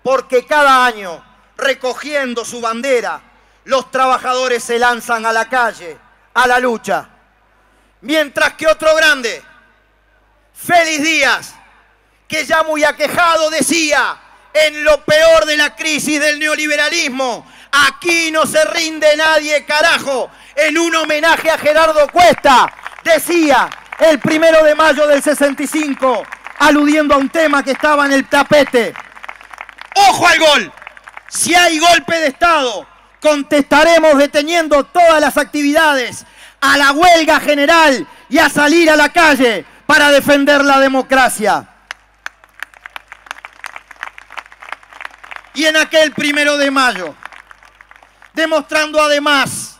porque cada año, recogiendo su bandera, los trabajadores se lanzan a la calle, a la lucha. Mientras que otro grande, Félix Díaz, que ya muy aquejado decía, en lo peor de la crisis del neoliberalismo, aquí no se rinde nadie, carajo, en un homenaje a Gerardo Cuesta, decía el 1 de mayo del 65, aludiendo a un tema que estaba en el tapete. ¡Ojo al gol! Si hay golpe de Estado, contestaremos deteniendo todas las actividades, a la huelga general y a salir a la calle para defender la democracia. Y en aquel 1 de mayo, demostrando además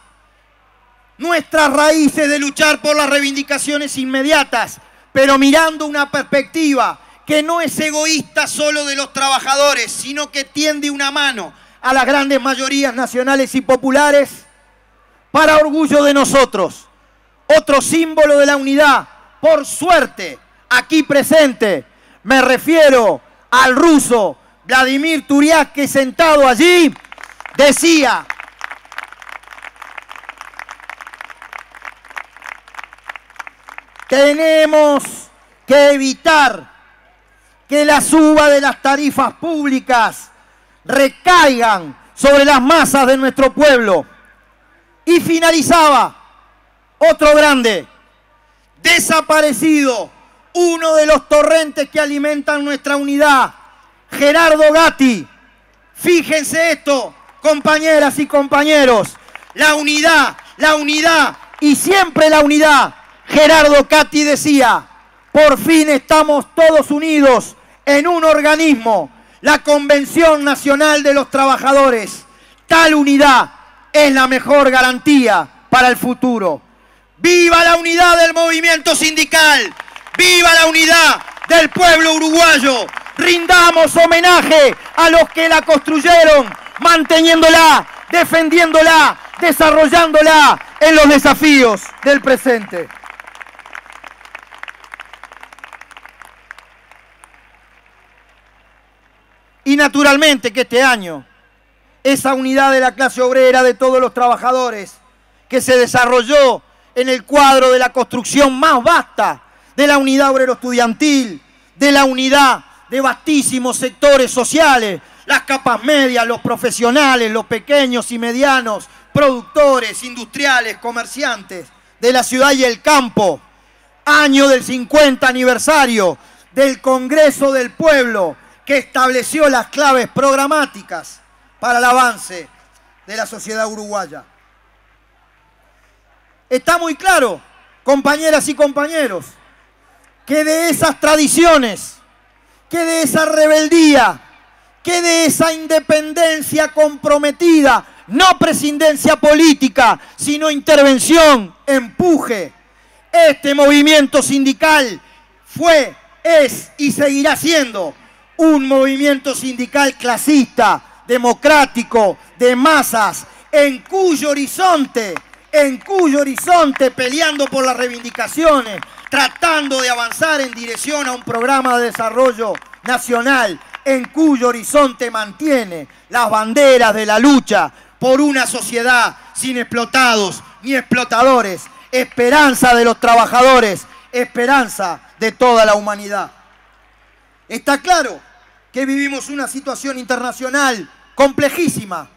nuestras raíces de luchar por las reivindicaciones inmediatas, pero mirando una perspectiva que no es egoísta solo de los trabajadores, sino que tiende una mano a las grandes mayorías nacionales y populares, para orgullo de nosotros, otro símbolo de la unidad, por suerte, aquí presente, me refiero al ruso Vladimir Turiak, que sentado allí decía: tenemos que evitar que la suba de las tarifas públicas recaigan sobre las masas de nuestro pueblo. Y finalizaba, otro grande, desaparecido, uno de los torrentes que alimentan nuestra unidad, Gerardo Gatti. Fíjense esto, compañeras y compañeros, la unidad y siempre la unidad. Gerardo Gatti decía: por fin estamos todos unidos en un organismo, la Convención Nacional de los Trabajadores. Tal unidad es la mejor garantía para el futuro. ¡Viva la unidad del movimiento sindical! ¡Viva la unidad del pueblo uruguayo! Rindamos homenaje a los que la construyeron, manteniéndola, defendiéndola, desarrollándola en los desafíos del presente. Y naturalmente que este año, esa unidad de la clase obrera, de todos los trabajadores, que se desarrolló en el cuadro de la construcción más vasta de la unidad obrero-estudiantil, de la unidad de vastísimos sectores sociales, las capas medias, los profesionales, los pequeños y medianos, productores, industriales, comerciantes de la ciudad y el campo. Año del 50 aniversario del Congreso del Pueblo, que estableció las claves programáticas para el avance de la sociedad uruguaya. Está muy claro, compañeras y compañeros, que de esas tradiciones, que de esa rebeldía, que de esa independencia comprometida, no prescindencia política, sino intervención, empuje, este movimiento sindical fue, es y seguirá siendo un movimiento sindical clasista, democrático, de masas, en cuyo horizonte, peleando por las reivindicaciones, tratando de avanzar en dirección a un programa de desarrollo nacional, en cuyo horizonte mantiene las banderas de la lucha por una sociedad sin explotados ni explotadores, esperanza de los trabajadores, esperanza de toda la humanidad. Está claro que vivimos una situación internacional complejísima,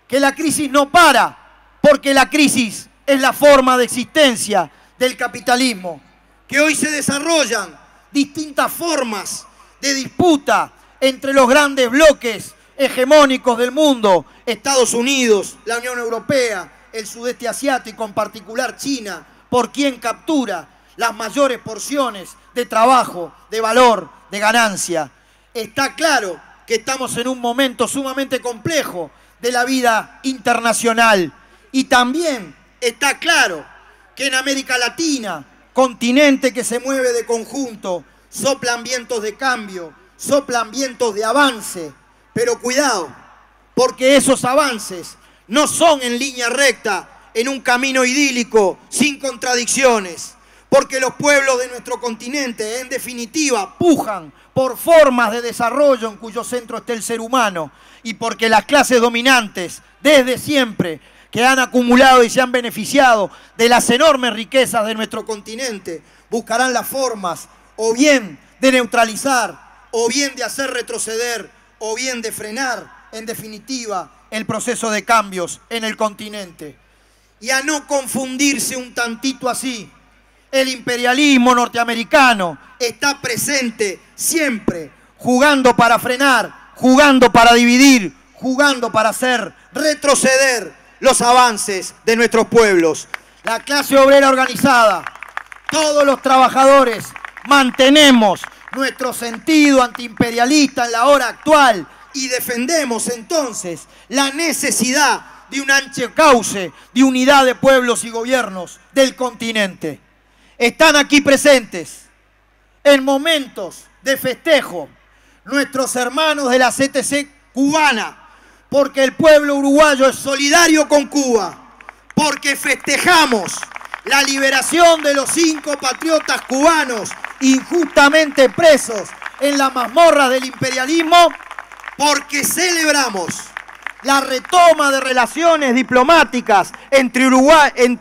que la crisis no para, porque la crisis es la forma de existencia del capitalismo, que hoy se desarrollan distintas formas de disputa entre los grandes bloques hegemónicos del mundo, Estados Unidos, la Unión Europea, el sudeste asiático, en particular China, por quien captura las mayores porciones de trabajo, de valor, de ganancia. Está claro que estamos en un momento sumamente complejo de la vida internacional. Y también está claro que en América Latina, continente que se mueve de conjunto, soplan vientos de cambio, soplan vientos de avance. Pero cuidado, porque esos avances no son en línea recta, en un camino idílico, sin contradicciones. Porque los pueblos de nuestro continente, en definitiva, pujan por formas de desarrollo en cuyo centro esté el ser humano. Y porque las clases dominantes, desde siempre, que han acumulado y se han beneficiado de las enormes riquezas de nuestro continente, buscarán las formas o bien de neutralizar, o bien de hacer retroceder, o bien de frenar, en definitiva, el proceso de cambios en el continente. Y a no confundirse un tantito así, el imperialismo norteamericano está presente siempre, jugando para frenar, jugando para dividir, jugando para hacer retroceder los avances de nuestros pueblos. La clase obrera organizada, todos los trabajadores, mantenemos nuestro sentido antiimperialista en la hora actual y defendemos entonces la necesidad de un ancho cauce de unidad de pueblos y gobiernos del continente. Están aquí presentes en momentos de festejo nuestros hermanos de la CTC cubana, porque el pueblo uruguayo es solidario con Cuba, porque festejamos la liberación de los 5 patriotas cubanos injustamente presos en las mazmorras del imperialismo, porque celebramos la retoma de relaciones diplomáticas entre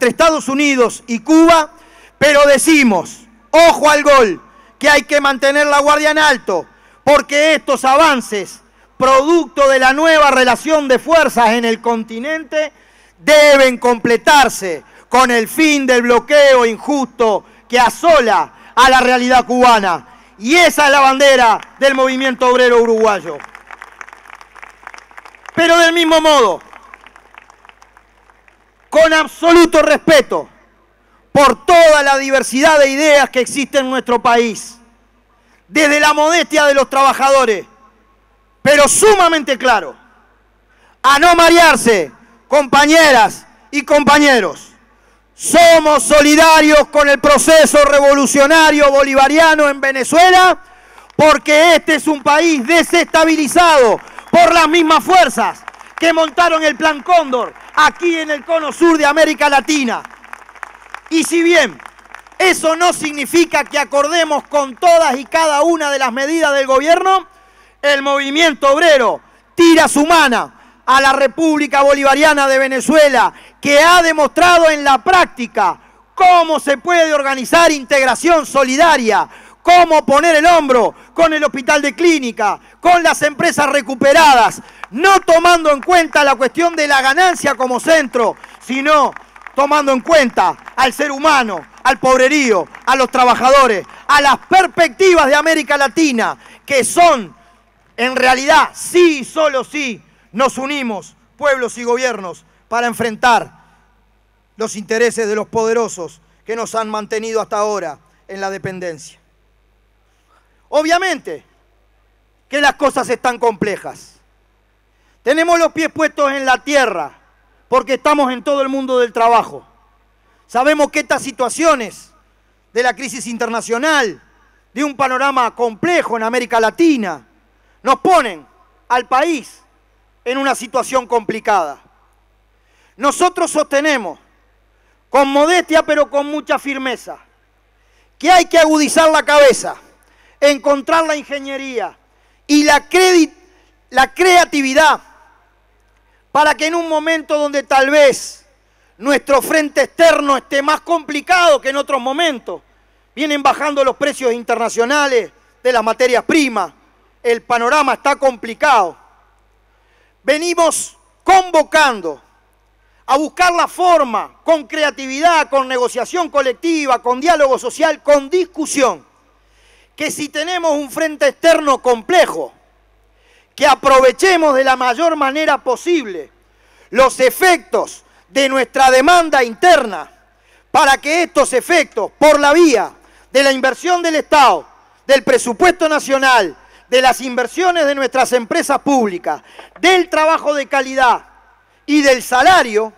Estados Unidos y Cuba, pero decimos, ojo al gol, que hay que mantener la guardia en alto, porque estos avances, producto de la nueva relación de fuerzas en el continente, deben completarse con el fin del bloqueo injusto que asola a la realidad cubana. Y esa es la bandera del movimiento obrero uruguayo. Pero del mismo modo, con absoluto respeto por toda la diversidad de ideas que existe en nuestro país, desde la modestia de los trabajadores, pero sumamente claro, a no marearse, compañeras y compañeros. Somos solidarios con el proceso revolucionario bolivariano en Venezuela, porque este es un país desestabilizado por las mismas fuerzas que montaron el Plan Cóndor aquí en el cono sur de América Latina. Y si bien eso no significa que acordemos con todas y cada una de las medidas del gobierno, el movimiento obrero tira su mano a la República Bolivariana de Venezuela, que ha demostrado en la práctica cómo se puede organizar integración solidaria, cómo poner el hombro con el hospital de clínica, con las empresas recuperadas, no tomando en cuenta la cuestión de la ganancia como centro, sino tomando en cuenta al ser humano, al pobrerío, a los trabajadores, a las perspectivas de América Latina, que son, en realidad, sí y solo sí, nos unimos, pueblos y gobiernos, para enfrentar los intereses de los poderosos que nos han mantenido hasta ahora en la dependencia. Obviamente que las cosas están complejas. Tenemos los pies puestos en la tierra porque estamos en todo el mundo del trabajo. Sabemos que estas situaciones de la crisis internacional, de un panorama complejo en América Latina, nos ponen al país en una situación complicada. Nosotros sostenemos, con modestia pero con mucha firmeza, que hay que agudizar la cabeza, encontrar la ingeniería y la creatividad para que en un momento donde tal vez nuestro frente externo esté más complicado que en otros momentos, vienen bajando los precios internacionales de las materias primas, el panorama está complicado. Venimos convocando a buscar la forma, con creatividad, con negociación colectiva, con diálogo social, con discusión, que si tenemos un frente externo complejo, que aprovechemos de la mayor manera posible los efectos de nuestra demanda interna, para que estos efectos, por la vía de la inversión del Estado, del presupuesto nacional, de las inversiones de nuestras empresas públicas, del trabajo de calidad y del salario,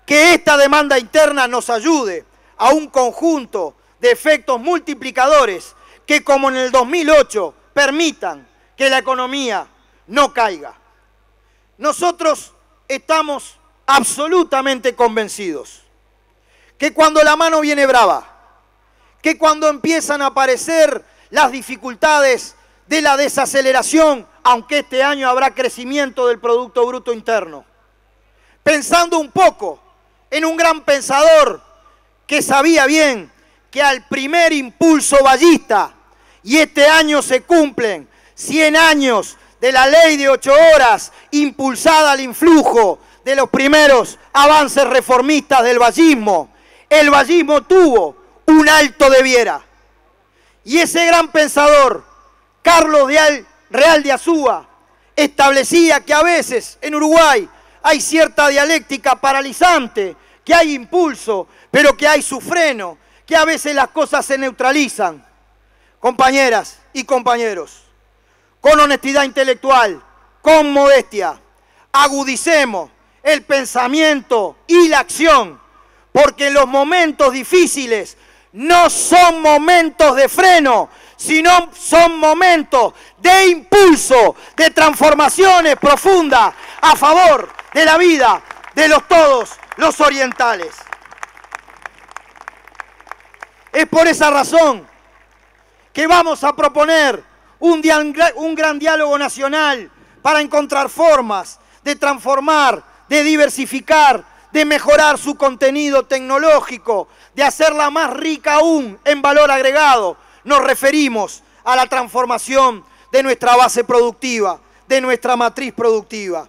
que esta demanda interna nos ayude a un conjunto de efectos multiplicadores que, como en el 2008, permitan que la economía no caiga. Nosotros estamos absolutamente convencidos que cuando la mano viene brava, que cuando empiezan a aparecer las dificultades de la desaceleración, aunque este año habrá crecimiento del Producto Bruto Interno, pensando un poco en un gran pensador que sabía bien que al primer impulso vallista, y este año se cumplen 100 años de la ley de 8 horas impulsada al influjo de los primeros avances reformistas del vallismo, el vallismo tuvo un alto debiera. Y ese gran pensador, Carlos Real de Azúa, establecía que a veces en Uruguay hay cierta dialéctica paralizante, que hay impulso, pero que hay su freno, que a veces las cosas se neutralizan. Compañeras y compañeros, con honestidad intelectual, con modestia, agudicemos el pensamiento y la acción, porque los momentos difíciles no son momentos de freno, sino son momentos de impulso, de transformaciones profundas a favor de la vida de todos los orientales. Es por esa razón que vamos a proponer un gran diálogo nacional para encontrar formas de transformar, de diversificar, de mejorar su contenido tecnológico, de hacerla más rica aún en valor agregado. Nos referimos a la transformación de nuestra base productiva, de nuestra matriz productiva.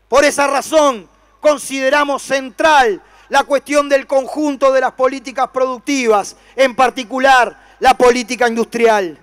Por esa razón, consideramos central la cuestión del conjunto de las políticas productivas, en particular la política industrial.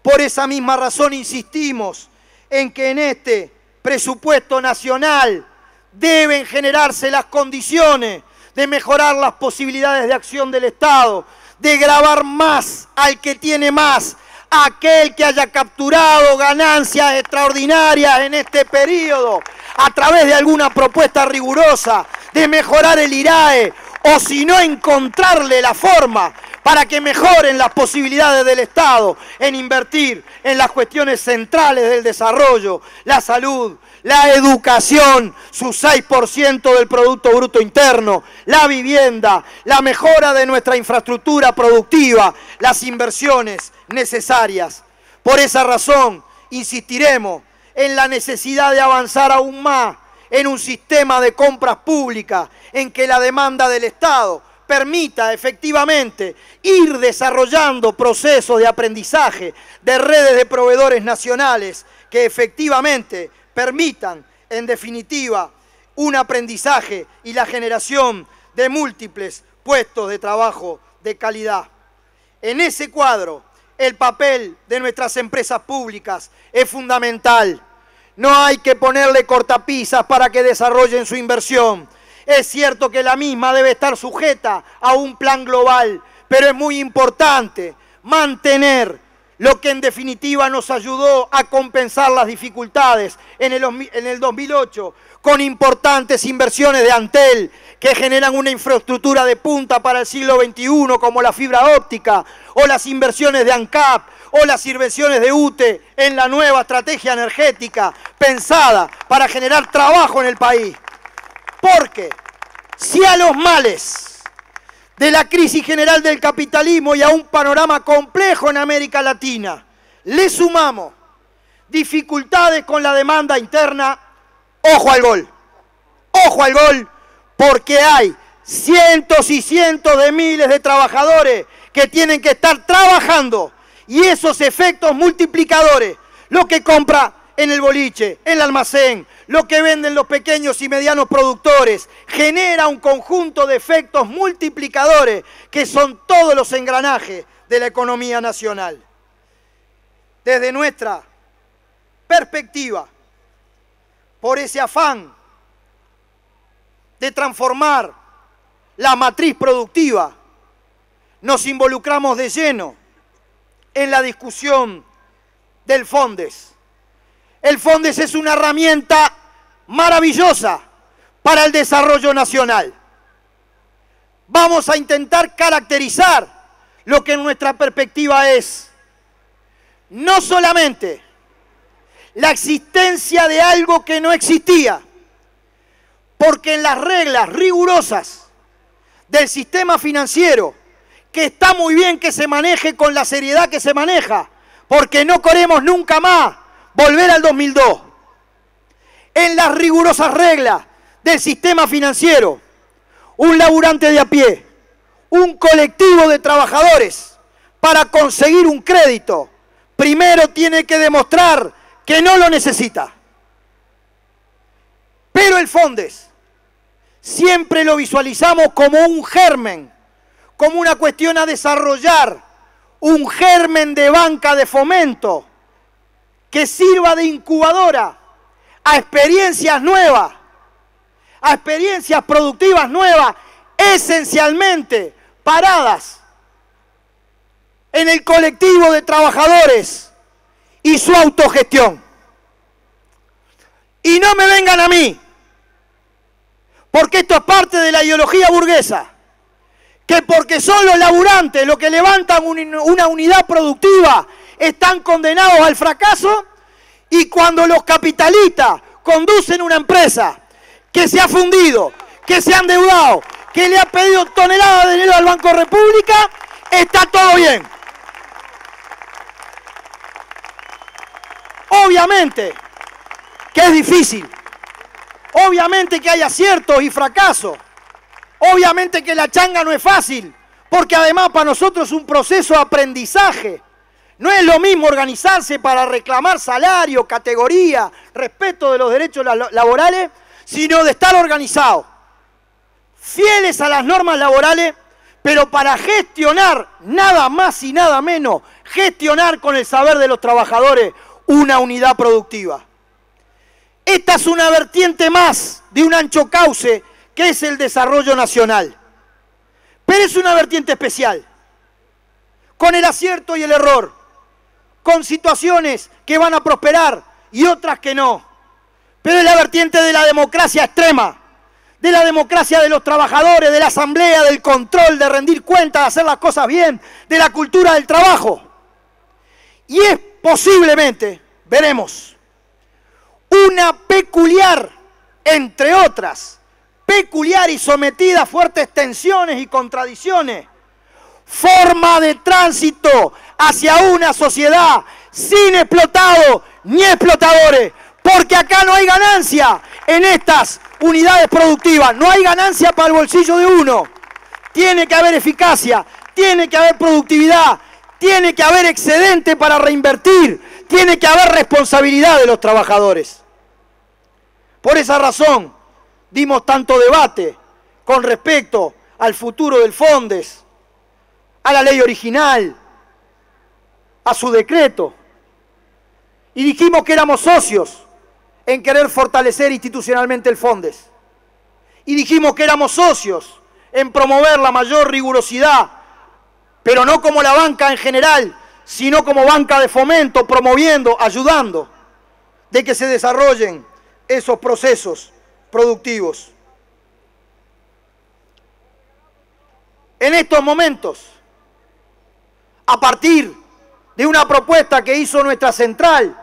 Por esa misma razón insistimos en que en este presupuesto nacional deben generarse las condiciones de mejorar las posibilidades de acción del Estado, de gravar más al que tiene más, aquel que haya capturado ganancias extraordinarias en este periodo, a través de alguna propuesta rigurosa, de mejorar el IRAE, o si no, encontrarle la forma para que mejoren las posibilidades del Estado en invertir en las cuestiones centrales del desarrollo, la salud, la educación, su 6% del Producto Bruto Interno, la vivienda, la mejora de nuestra infraestructura productiva, las inversiones necesarias. Por esa razón, insistiremos en la necesidad de avanzar aún más en un sistema de compras públicas en que la demanda del Estado permita efectivamente ir desarrollando procesos de aprendizaje de redes de proveedores nacionales que efectivamente permitan, en definitiva, un aprendizaje y la generación de múltiples puestos de trabajo de calidad. En ese cuadro, el papel de nuestras empresas públicas es fundamental. No hay que ponerle cortapisas para que desarrollen su inversión. Es cierto que la misma debe estar sujeta a un plan global, pero es muy importante mantener lo que en definitiva nos ayudó a compensar las dificultades en el 2008, con importantes inversiones de Antel, que generan una infraestructura de punta para el siglo XXI, como la fibra óptica, o las inversiones de ANCAP, o las inversiones de UTE en la nueva estrategia energética, pensada para generar trabajo en el país. Porque si a los males de la crisis general del capitalismo y a un panorama complejo en América Latina le sumamos dificultades con la demanda interna, ojo al gol. Ojo al gol, porque hay cientos y cientos de miles de trabajadores que tienen que estar trabajando, y esos efectos multiplicadores, lo que compra en el boliche, en el almacén, lo que venden los pequeños y medianos productores, genera un conjunto de efectos multiplicadores que son todos los engranajes de la economía nacional. Desde nuestra perspectiva, por ese afán de transformar la matriz productiva, nos involucramos de lleno en la discusión del FONDES. El FONDES es una herramienta maravillosa para el desarrollo nacional. Vamos a intentar caracterizar lo que en nuestra perspectiva es no solamente la existencia de algo que no existía, porque en las reglas rigurosas del sistema financiero, que está muy bien que se maneje con la seriedad que se maneja, porque no queremos nunca más volver al 2002. En las rigurosas reglas del sistema financiero, un laburante de a pie, un colectivo de trabajadores, para conseguir un crédito, primero tiene que demostrar que no lo necesita. Pero el FONDES siempre lo visualizamos como un germen, como una cuestión a desarrollar un germen de banca de fomento que sirva de incubadora a experiencias nuevas, a experiencias productivas nuevas, esencialmente paradas en el colectivo de trabajadores y su autogestión. Y no me vengan a mí, porque esto es parte de la ideología burguesa, que porque son los laburantes los que levantan una unidad productiva están condenados al fracaso, y cuando los capitalistas conducen una empresa que se ha fundido, que se ha endeudado, que le ha pedido toneladas de dinero al Banco República, está todo bien. Obviamente que es difícil, obviamente que hay aciertos y fracasos, obviamente que la changa no es fácil, porque además para nosotros es un proceso de aprendizaje. No es lo mismo organizarse para reclamar salario, categoría, respeto de los derechos laborales, sino de estar organizados, fieles a las normas laborales, pero para gestionar, nada más y nada menos, gestionar con el saber de los trabajadores una unidad productiva. Esta es una vertiente más de un ancho cauce que es el desarrollo nacional. Pero es una vertiente especial, con el acierto y el error, con situaciones que van a prosperar y otras que no. Pero es la vertiente de la democracia extrema, de la democracia de los trabajadores, de la asamblea, del control, de rendir cuentas, de hacer las cosas bien, de la cultura del trabajo. Y es posiblemente, veremos, una peculiar, entre otras, peculiar y sometida a fuertes tensiones y contradicciones, forma de tránsito hacia una sociedad sin explotados ni explotadores, porque acá no hay ganancia en estas unidades productivas, no hay ganancia para el bolsillo de uno. Tiene que haber eficacia, tiene que haber productividad, tiene que haber excedente para reinvertir, tiene que haber responsabilidad de los trabajadores. Por esa razón dimos tanto debate con respecto al futuro del Fondes, a la ley original, a su decreto, y dijimos que éramos socios en querer fortalecer institucionalmente el Fondes, y dijimos que éramos socios en promover la mayor rigurosidad, pero no como la banca en general, sino como banca de fomento, promoviendo, ayudando de que se desarrollen esos procesos productivos. En estos momentos, a partir de una propuesta que hizo nuestra central,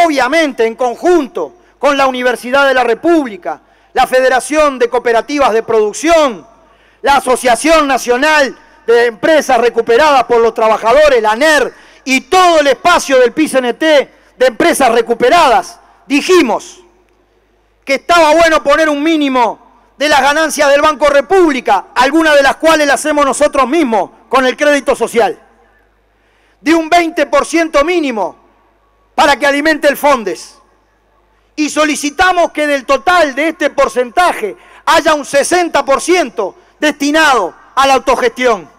obviamente en conjunto con la Universidad de la República, la Federación de Cooperativas de Producción, la Asociación Nacional de Empresas Recuperadas por los Trabajadores, la ANER, y todo el espacio del PICNT de empresas recuperadas, dijimos que estaba bueno poner un mínimo de las ganancias del Banco República, algunas de las cuales las hacemos nosotros mismos con el crédito social, de un 20% mínimo para que alimente el Fondes. Y solicitamos que del total de este porcentaje haya un 60% destinado a la autogestión.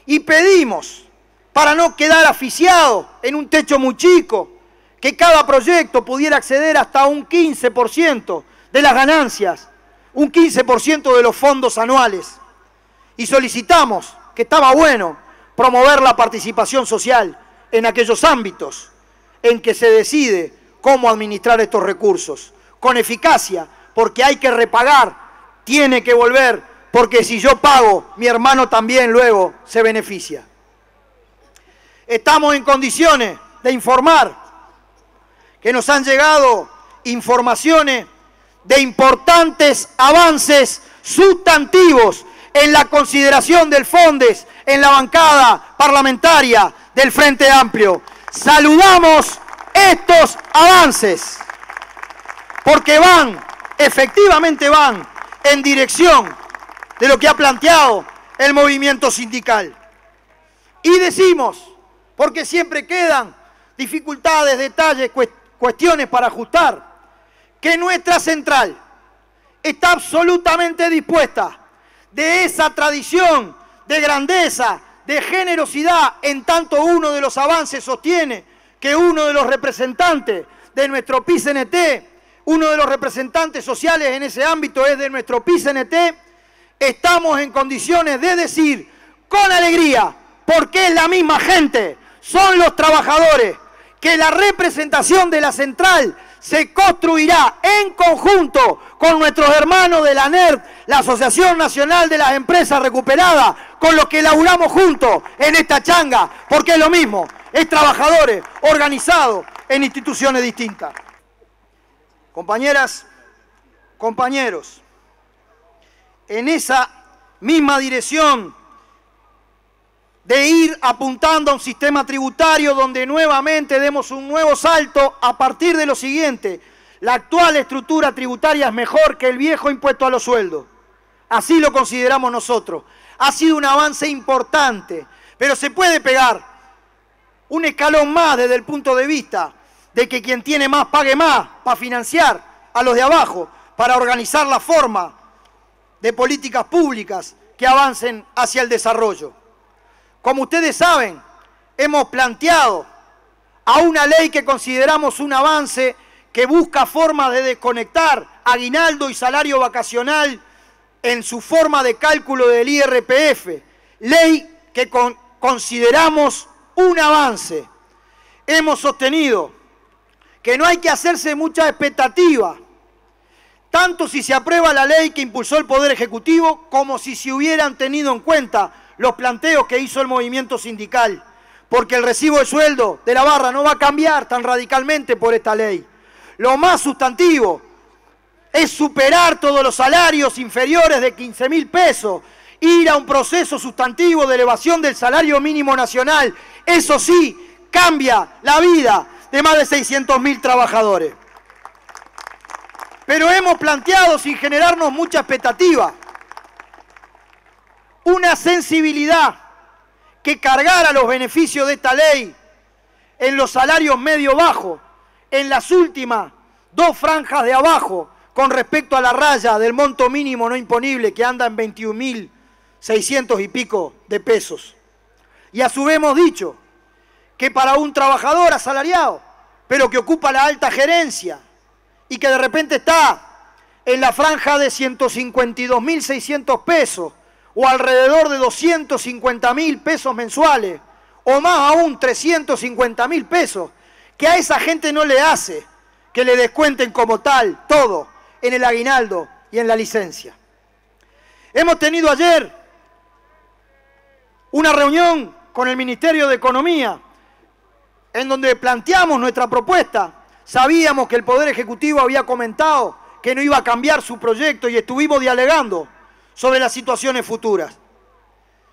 Y pedimos, para no quedar asfixiados en un techo muy chico, que cada proyecto pudiera acceder hasta un 15% de las ganancias, un 15% de los fondos anuales. Y solicitamos, que estaba bueno, promover la participación social en aquellos ámbitos en que se decide cómo administrar estos recursos, con eficacia, porque hay que repagar, tiene que volver, porque si yo pago, mi hermano también luego se beneficia. Estamos en condiciones de informar que nos han llegado informaciones de importantes avances sustantivos en la consideración del Fondes en la bancada parlamentaria del Frente Amplio. Saludamos estos avances porque efectivamente van en dirección de lo que ha planteado el movimiento sindical. Y decimos, porque siempre quedan dificultades, detalles, cuestiones para ajustar, que nuestra central está absolutamente dispuesta de esa tradición de grandeza, de generosidad, en tanto uno de los avances sostiene que uno de los representantes de nuestro PIT-CNT, uno de los representantes sociales en ese ámbito es de nuestro PIT-CNT, estamos en condiciones de decir con alegría, porque es la misma gente, son los trabajadores, que la representación de la central se construirá en conjunto con nuestros hermanos de la ANERT, la Asociación Nacional de las Empresas Recuperadas, con los que laburamos juntos en esta changa, porque es lo mismo, es trabajadores organizados en instituciones distintas. Compañeras, compañeros, en esa misma dirección de ir apuntando a un sistema tributario donde nuevamente demos un nuevo salto a partir de lo siguiente: la actual estructura tributaria es mejor que el viejo impuesto a los sueldos. Así lo consideramos nosotros. Ha sido un avance importante, pero se puede pegar un escalón más desde el punto de vista de que quien tiene más pague más para financiar a los de abajo, para organizar la forma de políticas públicas que avancen hacia el desarrollo. Como ustedes saben, hemos planteado a una ley que consideramos un avance que busca formas de desconectar aguinaldo y salario vacacional en su forma de cálculo del IRPF, ley que consideramos un avance. Hemos sostenido que no hay que hacerse mucha expectativa, tanto si se aprueba la ley que impulsó el Poder Ejecutivo, como si se hubieran tenido en cuenta los planteos que hizo el movimiento sindical, porque el recibo de sueldo de la barra no va a cambiar tan radicalmente por esta ley. Lo más sustantivo es superar todos los salarios inferiores de 15.000 pesos, ir a un proceso sustantivo de elevación del salario mínimo nacional. Eso sí, cambia la vida de más de 600.000 trabajadores. Pero hemos planteado, sin generarnos mucha expectativa, una sensibilidad que cargara los beneficios de esta ley en los salarios medio-bajos, en las últimas dos franjas de abajo, con respecto a la raya del monto mínimo no imponible, que anda en 21.600 y pico de pesos. Y a su vez hemos dicho que para un trabajador asalariado, pero que ocupa la alta gerencia y que de repente está en la franja de 152.600 pesos, o alrededor de 250.000 pesos mensuales, o más aún 350.000 pesos, que a esa gente no le hace que le descuenten como tal todo en el aguinaldo y en la licencia. Hemos tenido ayer una reunión con el Ministerio de Economía en donde planteamos nuestra propuesta. Sabíamos que el Poder Ejecutivo había comentado que no iba a cambiar su proyecto y estuvimos dialogando sobre las situaciones futuras,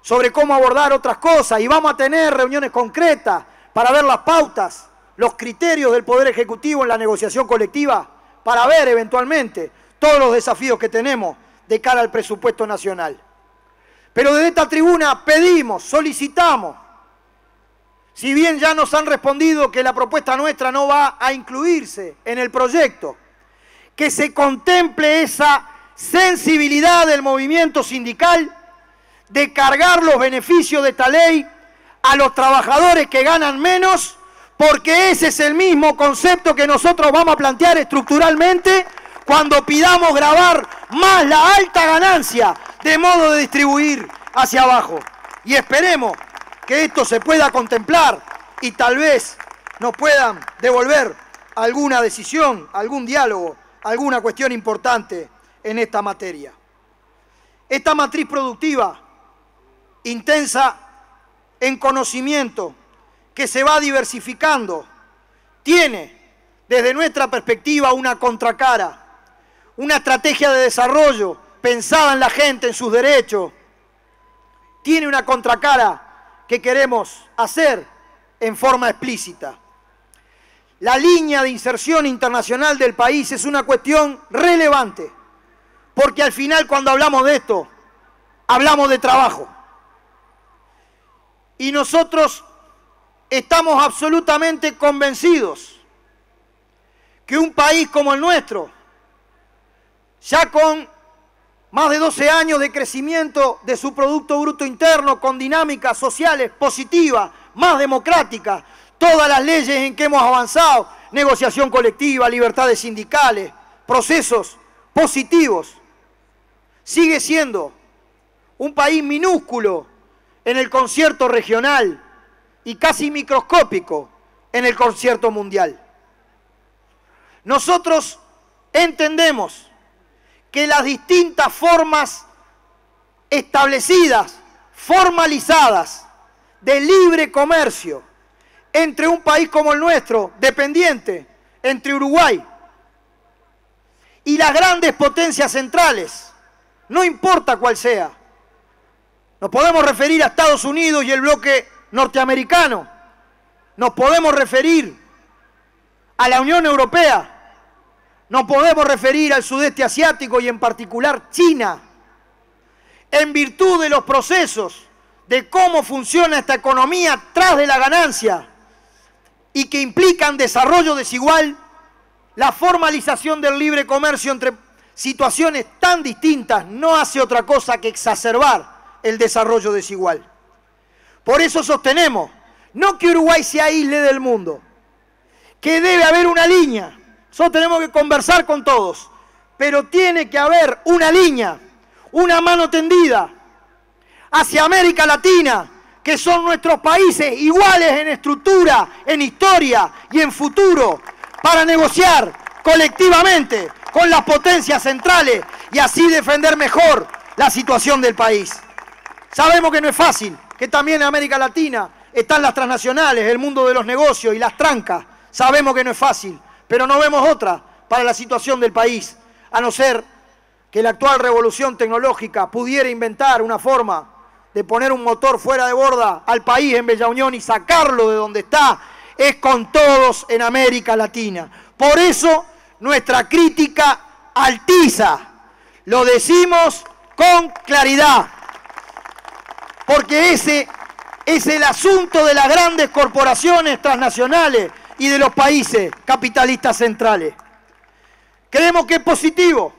sobre cómo abordar otras cosas, y vamos a tener reuniones concretas para ver las pautas, los criterios del Poder Ejecutivo en la negociación colectiva, para ver eventualmente todos los desafíos que tenemos de cara al presupuesto nacional. Pero desde esta tribuna pedimos, solicitamos, si bien ya nos han respondido que la propuesta nuestra no va a incluirse en el proyecto, que se contemple esa sensibilidad del movimiento sindical de cargar los beneficios de esta ley a los trabajadores que ganan menos, porque ese es el mismo concepto que nosotros vamos a plantear estructuralmente cuando pidamos gravar más la alta ganancia de modo de distribuir hacia abajo. Y esperemos que esto se pueda contemplar y tal vez nos puedan devolver alguna decisión, algún diálogo, alguna cuestión importante en esta materia. Esta matriz productiva, intensa en conocimiento, que se va diversificando, tiene desde nuestra perspectiva una contracara, una estrategia de desarrollo pensada en la gente, en sus derechos. Tiene una contracara que queremos hacer en forma explícita. La línea de inserción internacional del país es una cuestión relevante, porque al final cuando hablamos de esto, hablamos de trabajo. Y nosotros estamos absolutamente convencidos que un país como el nuestro, ya con más de 12 años de crecimiento de su Producto Bruto Interno con dinámicas sociales positivas, más democráticas, todas las leyes en que hemos avanzado, negociación colectiva, libertades sindicales, procesos positivos. Sigue siendo un país minúsculo en el concierto regional y casi microscópico en el concierto mundial. Nosotros entendemos que las distintas formas establecidas, formalizadas, de libre comercio entre un país como el nuestro, dependiente, entre Uruguay y las grandes potencias centrales, no importa cuál sea. Nos podemos referir a Estados Unidos y el bloque norteamericano, nos podemos referir a la Unión Europea, nos podemos referir al sudeste asiático y en particular China, en virtud de los procesos de cómo funciona esta economía tras de la ganancia y que implican desarrollo desigual, la formalización del libre comercio entre situaciones tan distintas no hace otra cosa que exacerbar el desarrollo desigual. Por eso sostenemos, no que Uruguay se aísle del mundo, que debe haber una línea. Nosotros tenemos que conversar con todos, pero tiene que haber una línea, una mano tendida hacia América Latina, que son nuestros países iguales en estructura, en historia y en futuro, para negociar colectivamente con las potencias centrales y así defender mejor la situación del país. Sabemos que no es fácil, que también en América Latina están las transnacionales, el mundo de los negocios y las trancas. Sabemos que no es fácil, pero no vemos otra para la situación del país, a no ser que la actual revolución tecnológica pudiera inventar una forma de poner un motor fuera de borda al país en Bella Unión y sacarlo de donde está, es con todos en América Latina. Por eso nuestra crítica altiza, lo decimos con claridad, porque ese es el asunto de las grandes corporaciones transnacionales y de los países capitalistas centrales. Creemos que es positivo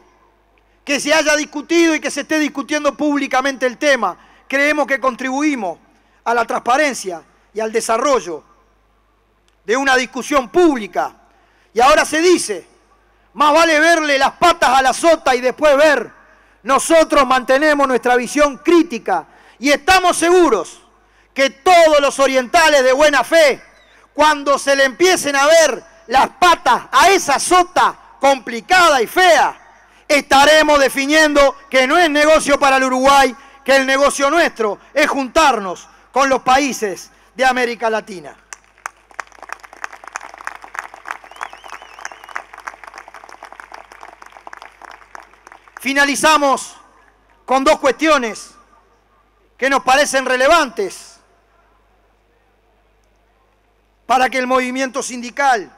que se haya discutido y que se esté discutiendo públicamente el tema. Creemos que contribuimos a la transparencia y al desarrollo de una discusión pública. Y ahora se dice, más vale verle las patas a la sota y después ver. Nosotros mantenemos nuestra visión crítica y estamos seguros que todos los orientales de buena fe, cuando se le empiecen a ver las patas a esa sota complicada y fea, estaremos definiendo que no es negocio para el Uruguay, que el negocio nuestro es juntarnos con los países de América Latina. Finalizamos con dos cuestiones que nos parecen relevantes para que el movimiento sindical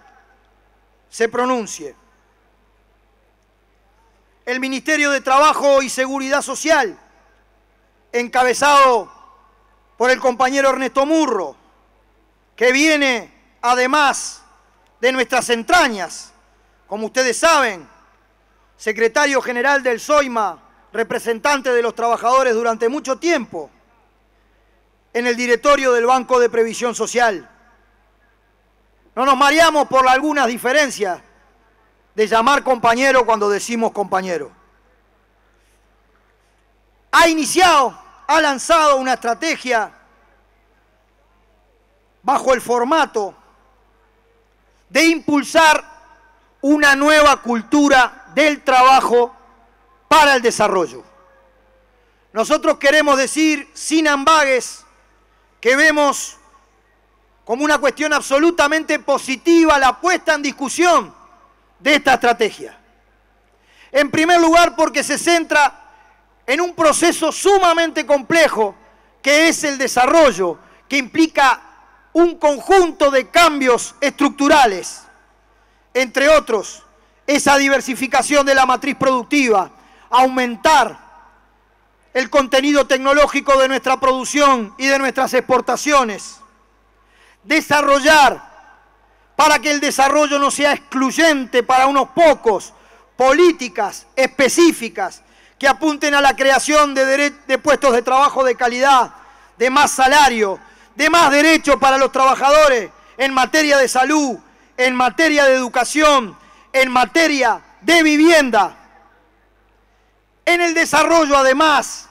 se pronuncie. El Ministerio de Trabajo y Seguridad Social, encabezado por el compañero Ernesto Murro, que viene además de nuestras entrañas, como ustedes saben, secretario general del SOIMA, representante de los trabajadores durante mucho tiempo, en el directorio del Banco de Previsión Social. No nos mareamos por algunas diferencias de llamar compañero cuando decimos compañero. Ha lanzado una estrategia bajo el formato de impulsar una nueva cultura del trabajo para el desarrollo. Nosotros queremos decir, sin ambages, que vemos como una cuestión absolutamente positiva la puesta en discusión de esta estrategia. En primer lugar, porque se centra en un proceso sumamente complejo, que es el desarrollo, que implica un conjunto de cambios estructurales, entre otros, esa diversificación de la matriz productiva, aumentar el contenido tecnológico de nuestra producción y de nuestras exportaciones, desarrollar, para que el desarrollo no sea excluyente para unos pocos, políticas específicas que apunten a la creación de puestos de trabajo de calidad, de más salario, de más derechos para los trabajadores en materia de salud, en materia de educación, en materia de vivienda. En el desarrollo, además,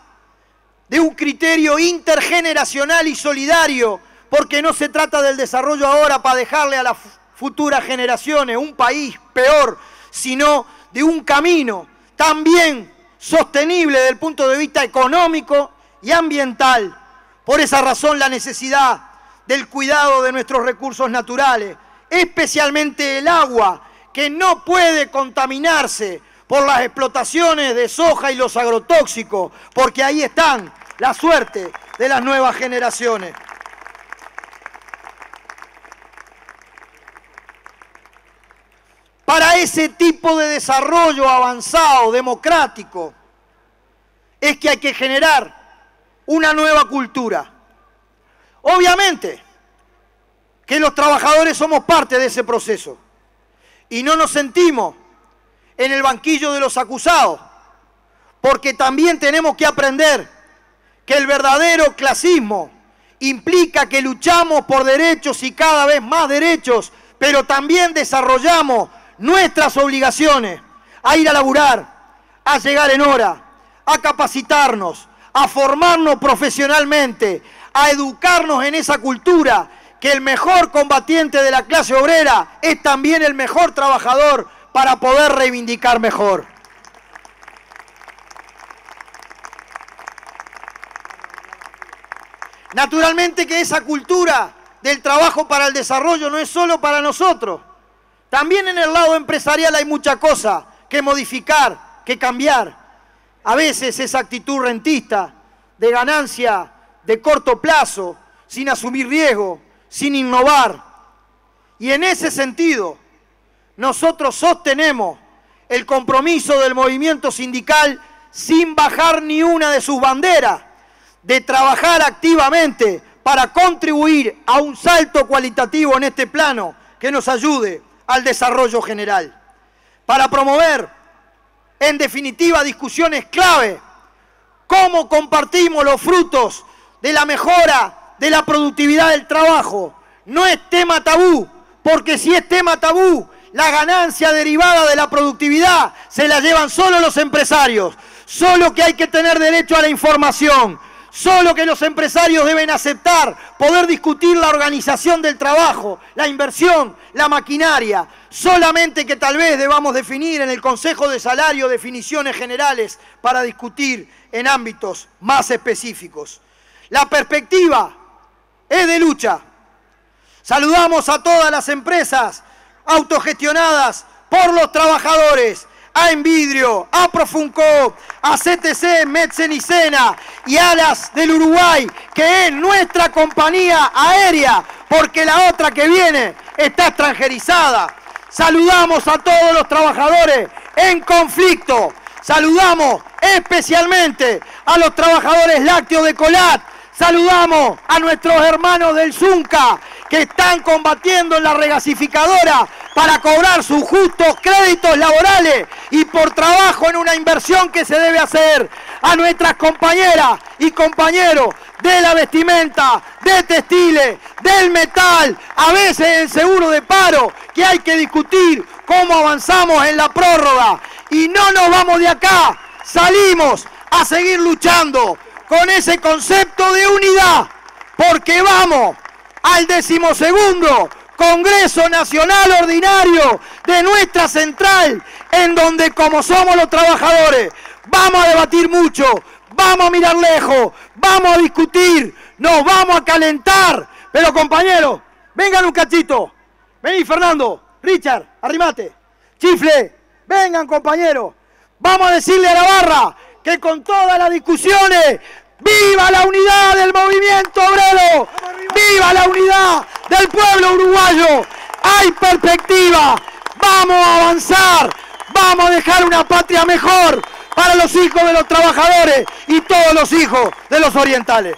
de un criterio intergeneracional y solidario, porque no se trata del desarrollo ahora para dejarle a las futuras generaciones un país peor, sino de un camino también sostenible desde el punto de vista económico y ambiental. Por esa razón, la necesidad del cuidado de nuestros recursos naturales, especialmente el agua, que no puede contaminarse por las explotaciones de soja y los agrotóxicos, porque ahí están la suerte de las nuevas generaciones. Para ese tipo de desarrollo avanzado, democrático, es que hay que generar una nueva cultura. Obviamente que los trabajadores somos parte de ese proceso y no nos sentimos en el banquillo de los acusados, porque también tenemos que aprender que el verdadero clasismo implica que luchamos por derechos y cada vez más derechos, pero también desarrollamos nuestras obligaciones a ir a laburar, a llegar en hora, a capacitarnos, a formarnos profesionalmente, a educarnos en esa cultura, que el mejor combatiente de la clase obrera es también el mejor trabajador para poder reivindicar mejor. Naturalmente que esa cultura del trabajo para el desarrollo no es solo para nosotros. También en el lado empresarial hay mucha cosa que modificar, que cambiar. A veces esa actitud rentista, de ganancia de corto plazo, sin asumir riesgo, sin innovar. Y en ese sentido, nosotros sostenemos el compromiso del movimiento sindical sin bajar ni una de sus banderas, de trabajar activamente para contribuir a un salto cualitativo en este plano que nos ayude al desarrollo general, para promover, en definitiva, discusiones clave, cómo compartimos los frutos de la mejora de la productividad del trabajo. No es tema tabú, porque si es tema tabú, la ganancia derivada de la productividad se la llevan solo los empresarios, solo que hay que tener derecho a la información, solo que los empresarios deben aceptar poder discutir la organización del trabajo, la inversión, la maquinaria, solamente que tal vez debamos definir en el Consejo de Salario definiciones generales para discutir en ámbitos más específicos. La perspectiva es de lucha. Saludamos a todas las empresas autogestionadas por los trabajadores, a Envidrio, a Profunco, a CTC, Metzen y Sena y Alas del Uruguay, que es nuestra compañía aérea, porque la otra que viene está extranjerizada. Saludamos a todos los trabajadores en conflicto. Saludamos especialmente a los trabajadores lácteos de Colat. Saludamos a nuestros hermanos del Zunca, que están combatiendo en la regasificadora para cobrar sus justos créditos laborales y por trabajo en una inversión que se debe hacer. A nuestras compañeras y compañeros de la vestimenta, de textiles, del metal, a veces el seguro de paro, que hay que discutir cómo avanzamos en la prórroga. Y no nos vamos de acá, salimos a seguir luchando con ese concepto de unidad, porque vamos al 12º Congreso Nacional Ordinario de nuestra central, en donde, como somos los trabajadores, vamos a debatir mucho, vamos a mirar lejos, vamos a discutir, nos vamos a calentar. Pero compañeros, vengan un cachito, vení Fernando, Richard, arrimate, Chifle, vengan compañeros, vamos a decirle a la barra que con todas las discusiones, ¡viva la unidad del movimiento obrero! ¡Viva la unidad del pueblo uruguayo! ¡Hay perspectiva! ¡Vamos a avanzar! ¡Vamos a dejar una patria mejor para los hijos de los trabajadores y todos los hijos de los orientales!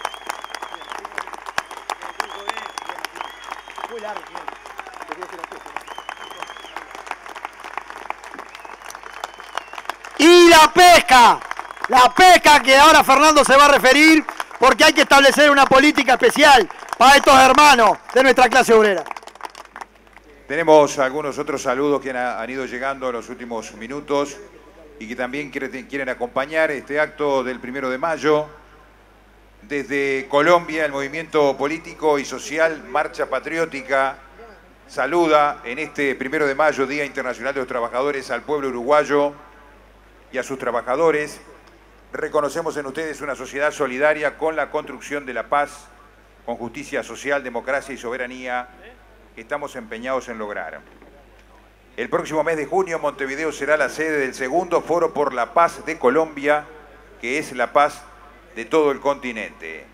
Y la pesca, La pesca que ahora Fernando se va a referir, porque hay que establecer una política especial para estos hermanos de nuestra clase obrera. Tenemos algunos otros saludos que han ido llegando en los últimos minutos y que también quieren acompañar este acto del 1 de mayo. Desde Colombia, el movimiento político y social Marcha Patriótica saluda en este 1 de mayo, Día Internacional de los Trabajadores, al pueblo uruguayo y a sus trabajadores. Reconocemos en ustedes una sociedad solidaria con la construcción de la paz, con justicia social, democracia y soberanía que estamos empeñados en lograr. El próximo mes de junio, Montevideo será la sede del segundo Foro por la Paz de Colombia, que es la paz de todo el continente.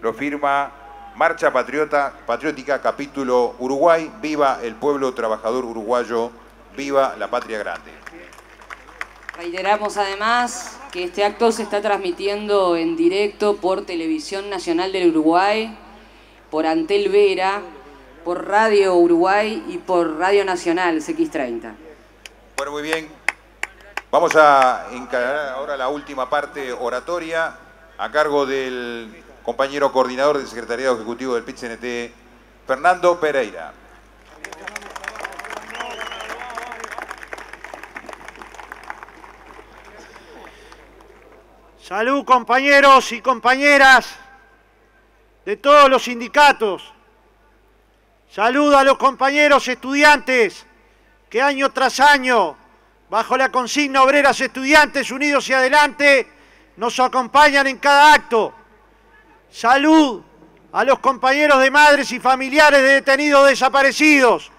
Lo firma Marcha Patriótica, capítulo Uruguay. Viva el pueblo trabajador uruguayo, viva la patria grande. Reiteramos además que este acto se está transmitiendo en directo por Televisión Nacional del Uruguay, por Antel Vera, por Radio Uruguay y por Radio Nacional CX30. Bueno, muy bien. Vamos a encarar ahora la última parte oratoria a cargo del compañero coordinador del Secretariado Ejecutivo del PIT-CNT, Fernando Pereira. Salud, compañeros y compañeras de todos los sindicatos. Salud a los compañeros estudiantes que año tras año, bajo la consigna Obreras Estudiantes Unidos y Adelante, nos acompañan en cada acto. Salud a los compañeros de madres y familiares de detenidos desaparecidos,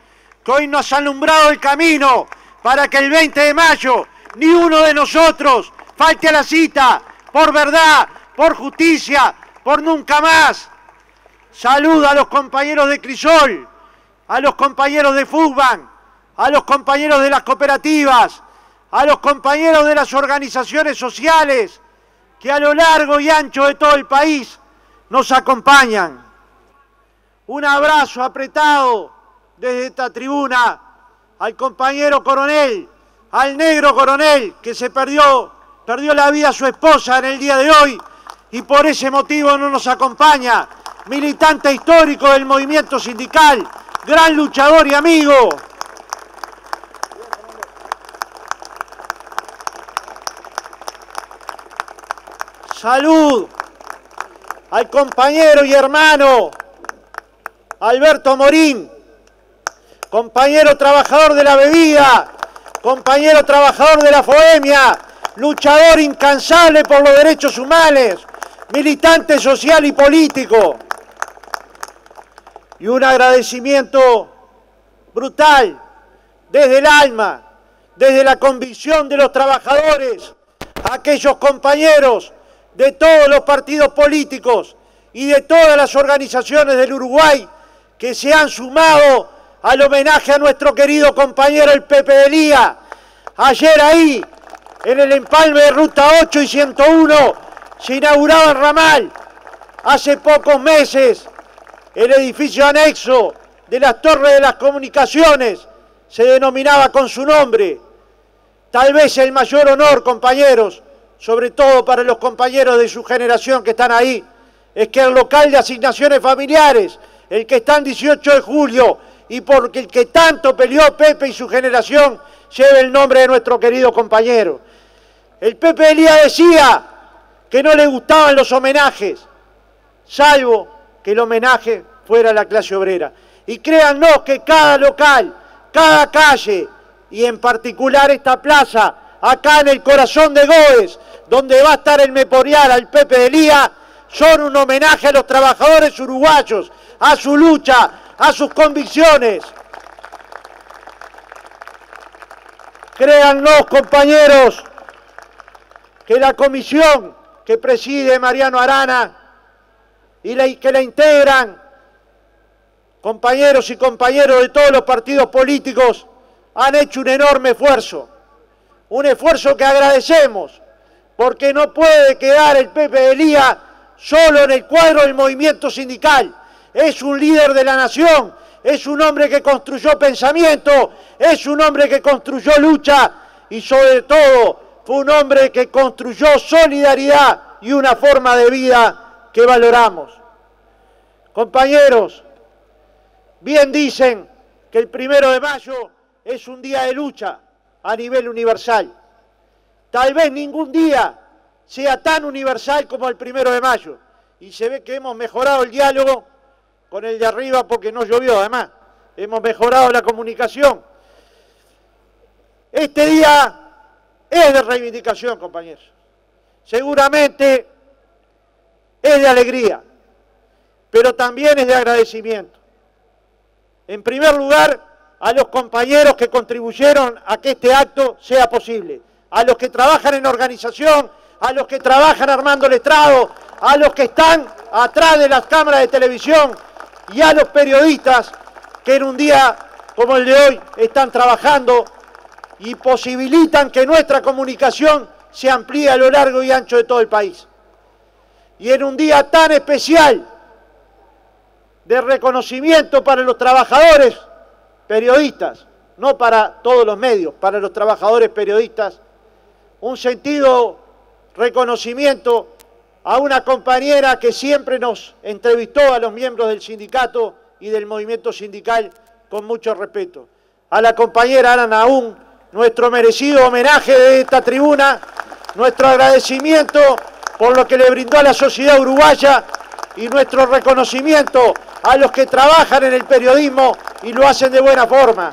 que hoy nos han alumbrado el camino para que el 20 de mayo ni uno de nosotros falte a la cita, por verdad, por justicia, por nunca más. Salud a los compañeros de Crisol, a los compañeros de Fugban, a los compañeros de las cooperativas, a los compañeros de las organizaciones sociales que a lo largo y ancho de todo el país nos acompañan. Un abrazo apretado desde esta tribuna al compañero coronel, al negro coronel que se perdió la vida a su esposa en el día de hoy y por ese motivo no nos acompaña. Militante histórico del movimiento sindical, gran luchador y amigo. Salud al compañero y hermano Alberto Morín, compañero trabajador de la bebida, compañero trabajador de la Foemia, luchador incansable por los derechos humanos, militante social y político. Y un agradecimiento brutal desde el alma, desde la convicción de los trabajadores, a aquellos compañeros de todos los partidos políticos y de todas las organizaciones del Uruguay que se han sumado al homenaje a nuestro querido compañero el Pepe Elía. Ayer ahí, en el empalme de Ruta 8 y 101, se inauguraba el ramal. Hace pocos meses, el edificio anexo de las Torres de las Comunicaciones se denominaba con su nombre. Tal vez el mayor honor, compañeros, sobre todo para los compañeros de su generación que están ahí, es que el local de asignaciones familiares, el que está en 18 de julio, y porque el que tanto peleó Pepe y su generación, lleve el nombre de nuestro querido compañero. El Pepe Elía decía que no le gustaban los homenajes, salvo que el homenaje fuera a la clase obrera. Y créannos que cada local, cada calle, y en particular esta plaza, acá en el corazón de Goes, donde va a estar el memorial al Pepe Elía, son un homenaje a los trabajadores uruguayos, a su lucha, a sus convicciones. Créannos, compañeros, que la comisión que preside Mariano Arana y que la integran compañeros y compañeros de todos los partidos políticos han hecho un enorme esfuerzo que agradecemos, porque no puede quedar el Pepe Elía solo en el cuadro del movimiento sindical. Es un líder de la nación, es un hombre que construyó pensamiento, es un hombre que construyó lucha y sobre todo fue un hombre que construyó solidaridad y una forma de vida que valoramos. Compañeros, bien dicen que el 1 de mayo es un día de lucha a nivel universal. Tal vez ningún día sea tan universal como el 1 de mayo. Y se ve que hemos mejorado el diálogo con el de arriba porque no llovió, además. Hemos mejorado la comunicación. Este día es de reivindicación, compañeros. Seguramente es de alegría, pero también es de agradecimiento. En primer lugar, a los compañeros que contribuyeron a que este acto sea posible, a los que trabajan en organización, a los que trabajan armando el estrado, a los que están atrás de las cámaras de televisión y a los periodistas que en un día como el de hoy están trabajando y posibilitan que nuestra comunicación se amplíe a lo largo y ancho de todo el país. Y en un día tan especial de reconocimiento para los trabajadores periodistas, no para todos los medios, para los trabajadores periodistas, un sentido reconocimiento a una compañera que siempre nos entrevistó a los miembros del sindicato y del movimiento sindical con mucho respeto. A la compañera Ana Naún, nuestro merecido homenaje de esta tribuna, nuestro agradecimiento por lo que le brindó a la sociedad uruguaya y nuestro reconocimiento a los que trabajan en el periodismo y lo hacen de buena forma.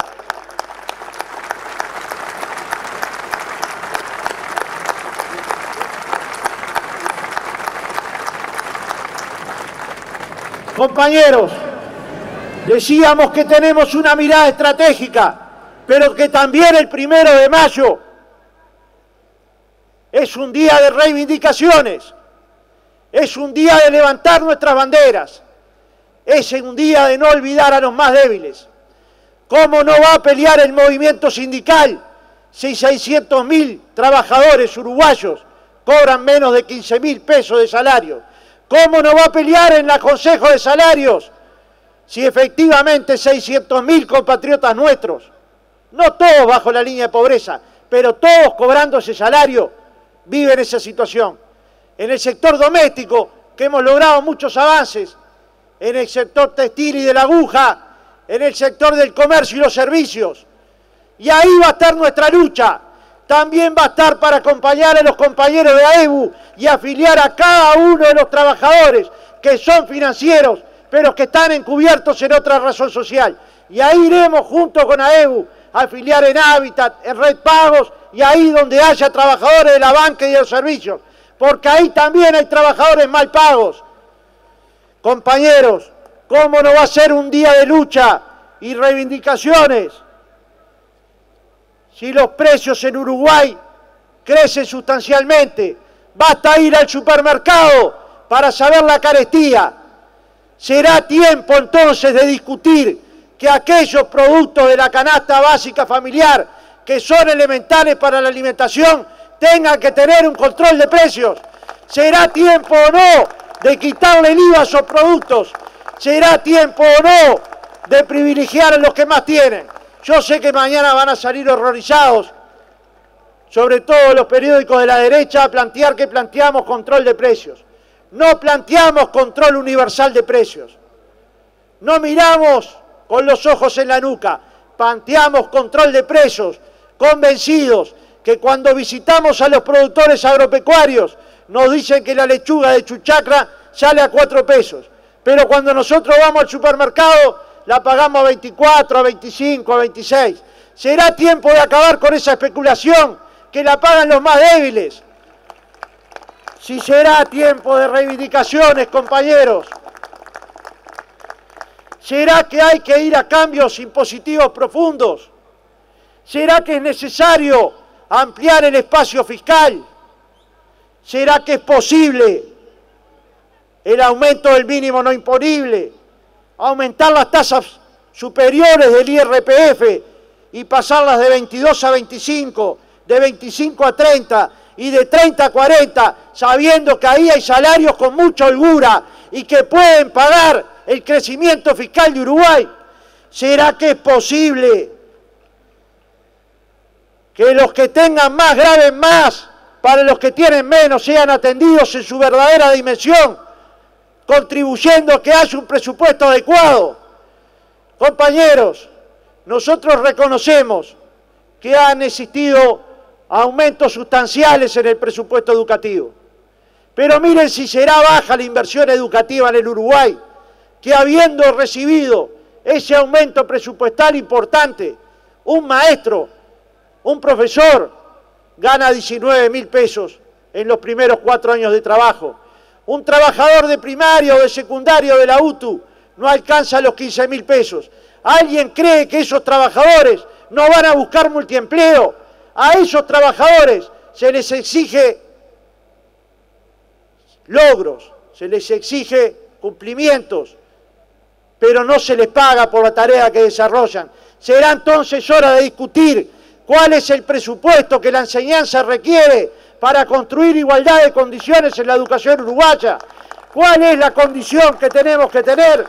Compañeros, decíamos que tenemos una mirada estratégica, pero que también el 1 de mayo es un día de reivindicaciones, es un día de levantar nuestras banderas, es un día de no olvidar a los más débiles. ¿Cómo no va a pelear el movimiento sindical si 600.000 trabajadores uruguayos cobran menos de 15.000 pesos de salario? ¿Cómo no va a pelear en el Consejo de Salarios si efectivamente 600.000 compatriotas nuestros, no todos bajo la línea de pobreza, pero todos cobrando ese salario, viven esa situación? En el sector doméstico, que hemos logrado muchos avances, en el sector textil y de la aguja, en el sector del comercio y los servicios. Y ahí va a estar nuestra lucha. También va a estar para acompañar a los compañeros de AEBU y afiliar a cada uno de los trabajadores que son financieros, pero que están encubiertos en otra razón social. Y ahí iremos junto con AEBU a afiliar en Hábitat, en Red Pagos y ahí donde haya trabajadores de la banca y de los servicios, porque ahí también hay trabajadores mal pagos. Compañeros, ¿cómo no va a ser un día de lucha y reivindicaciones si los precios en Uruguay crecen sustancialmente? Basta ir al supermercado para saber la carestía. Será tiempo entonces de discutir que aquellos productos de la canasta básica familiar que son elementales para la alimentación tengan que tener un control de precios. Será tiempo o no de quitarle el IVA a esos productos. Será tiempo o no de privilegiar a los que más tienen. Yo sé que mañana van a salir horrorizados, sobre todo los periódicos de la derecha, a plantear que planteamos control de precios. No planteamos control universal de precios. No miramos con los ojos en la nuca, planteamos control de precios, convencidos que cuando visitamos a los productores agropecuarios nos dicen que la lechuga de Chuchacra sale a 4 pesos, pero cuando nosotros vamos al supermercado la pagamos a 24, a 25, a 26. Será tiempo de acabar con esa especulación que la pagan los más débiles. Si será tiempo de reivindicaciones, compañeros. ¿Será que hay que ir a cambios impositivos profundos? ¿Será que es necesario ampliar el espacio fiscal? ¿Será que es posible el aumento del mínimo no imponible? Aumentar las tasas superiores del IRPF y pasarlas de 22 a 25, de 25 a 30 y de 30 a 40, sabiendo que ahí hay salarios con mucha holgura y que pueden pagar el crecimiento fiscal de Uruguay. ¿Será que es posible que los que tengan más graben más, para los que tienen menos sean atendidos en su verdadera dimensión, contribuyendo a que haya un presupuesto adecuado. Compañeros, nosotros reconocemos que han existido aumentos sustanciales en el presupuesto educativo. Pero miren si será baja la inversión educativa en el Uruguay, que habiendo recibido ese aumento presupuestal importante, un maestro, un profesor, gana 19.000 pesos en los primeros 4 años de trabajo. Un trabajador de primaria o de secundario de la UTU no alcanza los 15.000 pesos. ¿Alguien cree que esos trabajadores no van a buscar multiempleo? A esos trabajadores se les exige logros, se les exige cumplimientos, pero no se les paga por la tarea que desarrollan. Será entonces hora de discutir cuál es el presupuesto que la enseñanza requiere para construir igualdad de condiciones en la educación uruguaya. ¿Cuál es la condición que tenemos que tener?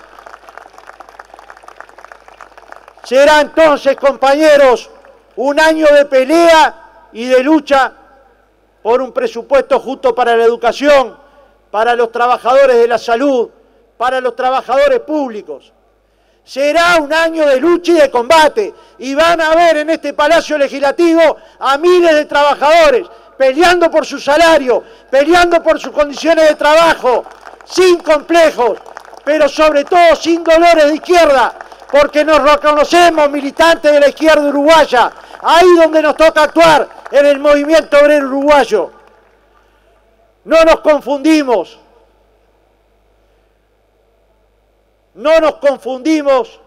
Será entonces, compañeros, un año de pelea y de lucha por un presupuesto justo para la educación, para los trabajadores de la salud, para los trabajadores públicos. Será un año de lucha y de combate, y van a ver en este Palacio Legislativo a miles de trabajadores peleando por su salario, peleando por sus condiciones de trabajo, sin complejos, pero sobre todo sin dolores de izquierda, porque nos reconocemos militantes de la izquierda uruguaya, ahí donde nos toca actuar, en el movimiento obrero uruguayo. No nos confundimos. No nos confundimos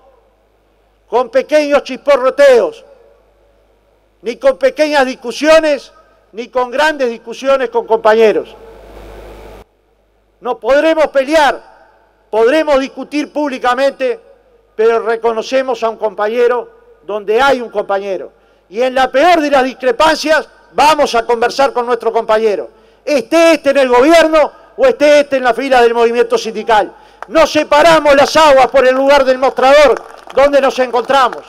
con pequeños chisporroteos, ni con pequeñas discusiones, ni con grandes discusiones con compañeros. No podremos pelear, podremos discutir públicamente, pero reconocemos a un compañero donde hay un compañero. Y en la peor de las discrepancias vamos a conversar con nuestro compañero. Esté este en el gobierno o esté este en la fila del movimiento sindical. No separamos las aguas por el lugar del mostrador donde nos encontramos.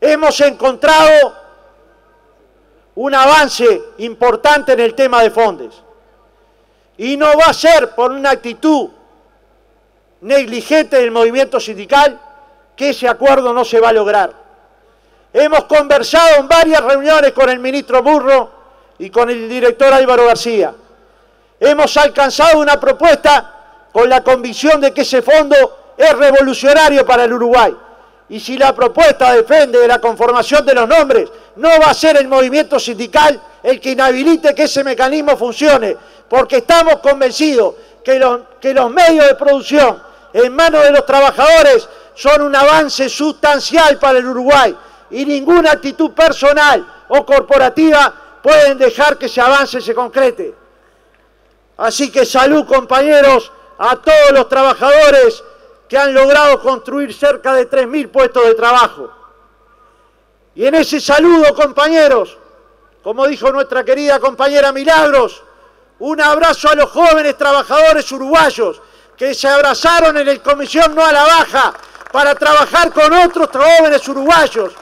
Hemos encontrado un avance importante en el tema de Fondes. Y no va a ser por una actitud negligente del movimiento sindical que ese acuerdo no se va a lograr. Hemos conversado en varias reuniones con el ministro Burro y con el director Álvaro García. Hemos alcanzado una propuesta con la convicción de que ese fondo es revolucionario para el Uruguay. Y si la propuesta depende de la conformación de los nombres, no va a ser el movimiento sindical el que inhabilite que ese mecanismo funcione, porque estamos convencidos que los medios de producción en manos de los trabajadores son un avance sustancial para el Uruguay y ninguna actitud personal o corporativa pueden dejar que ese avance se concrete. Así que salud, compañeros, a todos los trabajadores que han logrado construir cerca de 3.000 puestos de trabajo. Y en ese saludo, compañeros, como dijo nuestra querida compañera Milagros, un abrazo a los jóvenes trabajadores uruguayos que se abrazaron en el Comisión No a la Baja para trabajar con otros jóvenes uruguayos,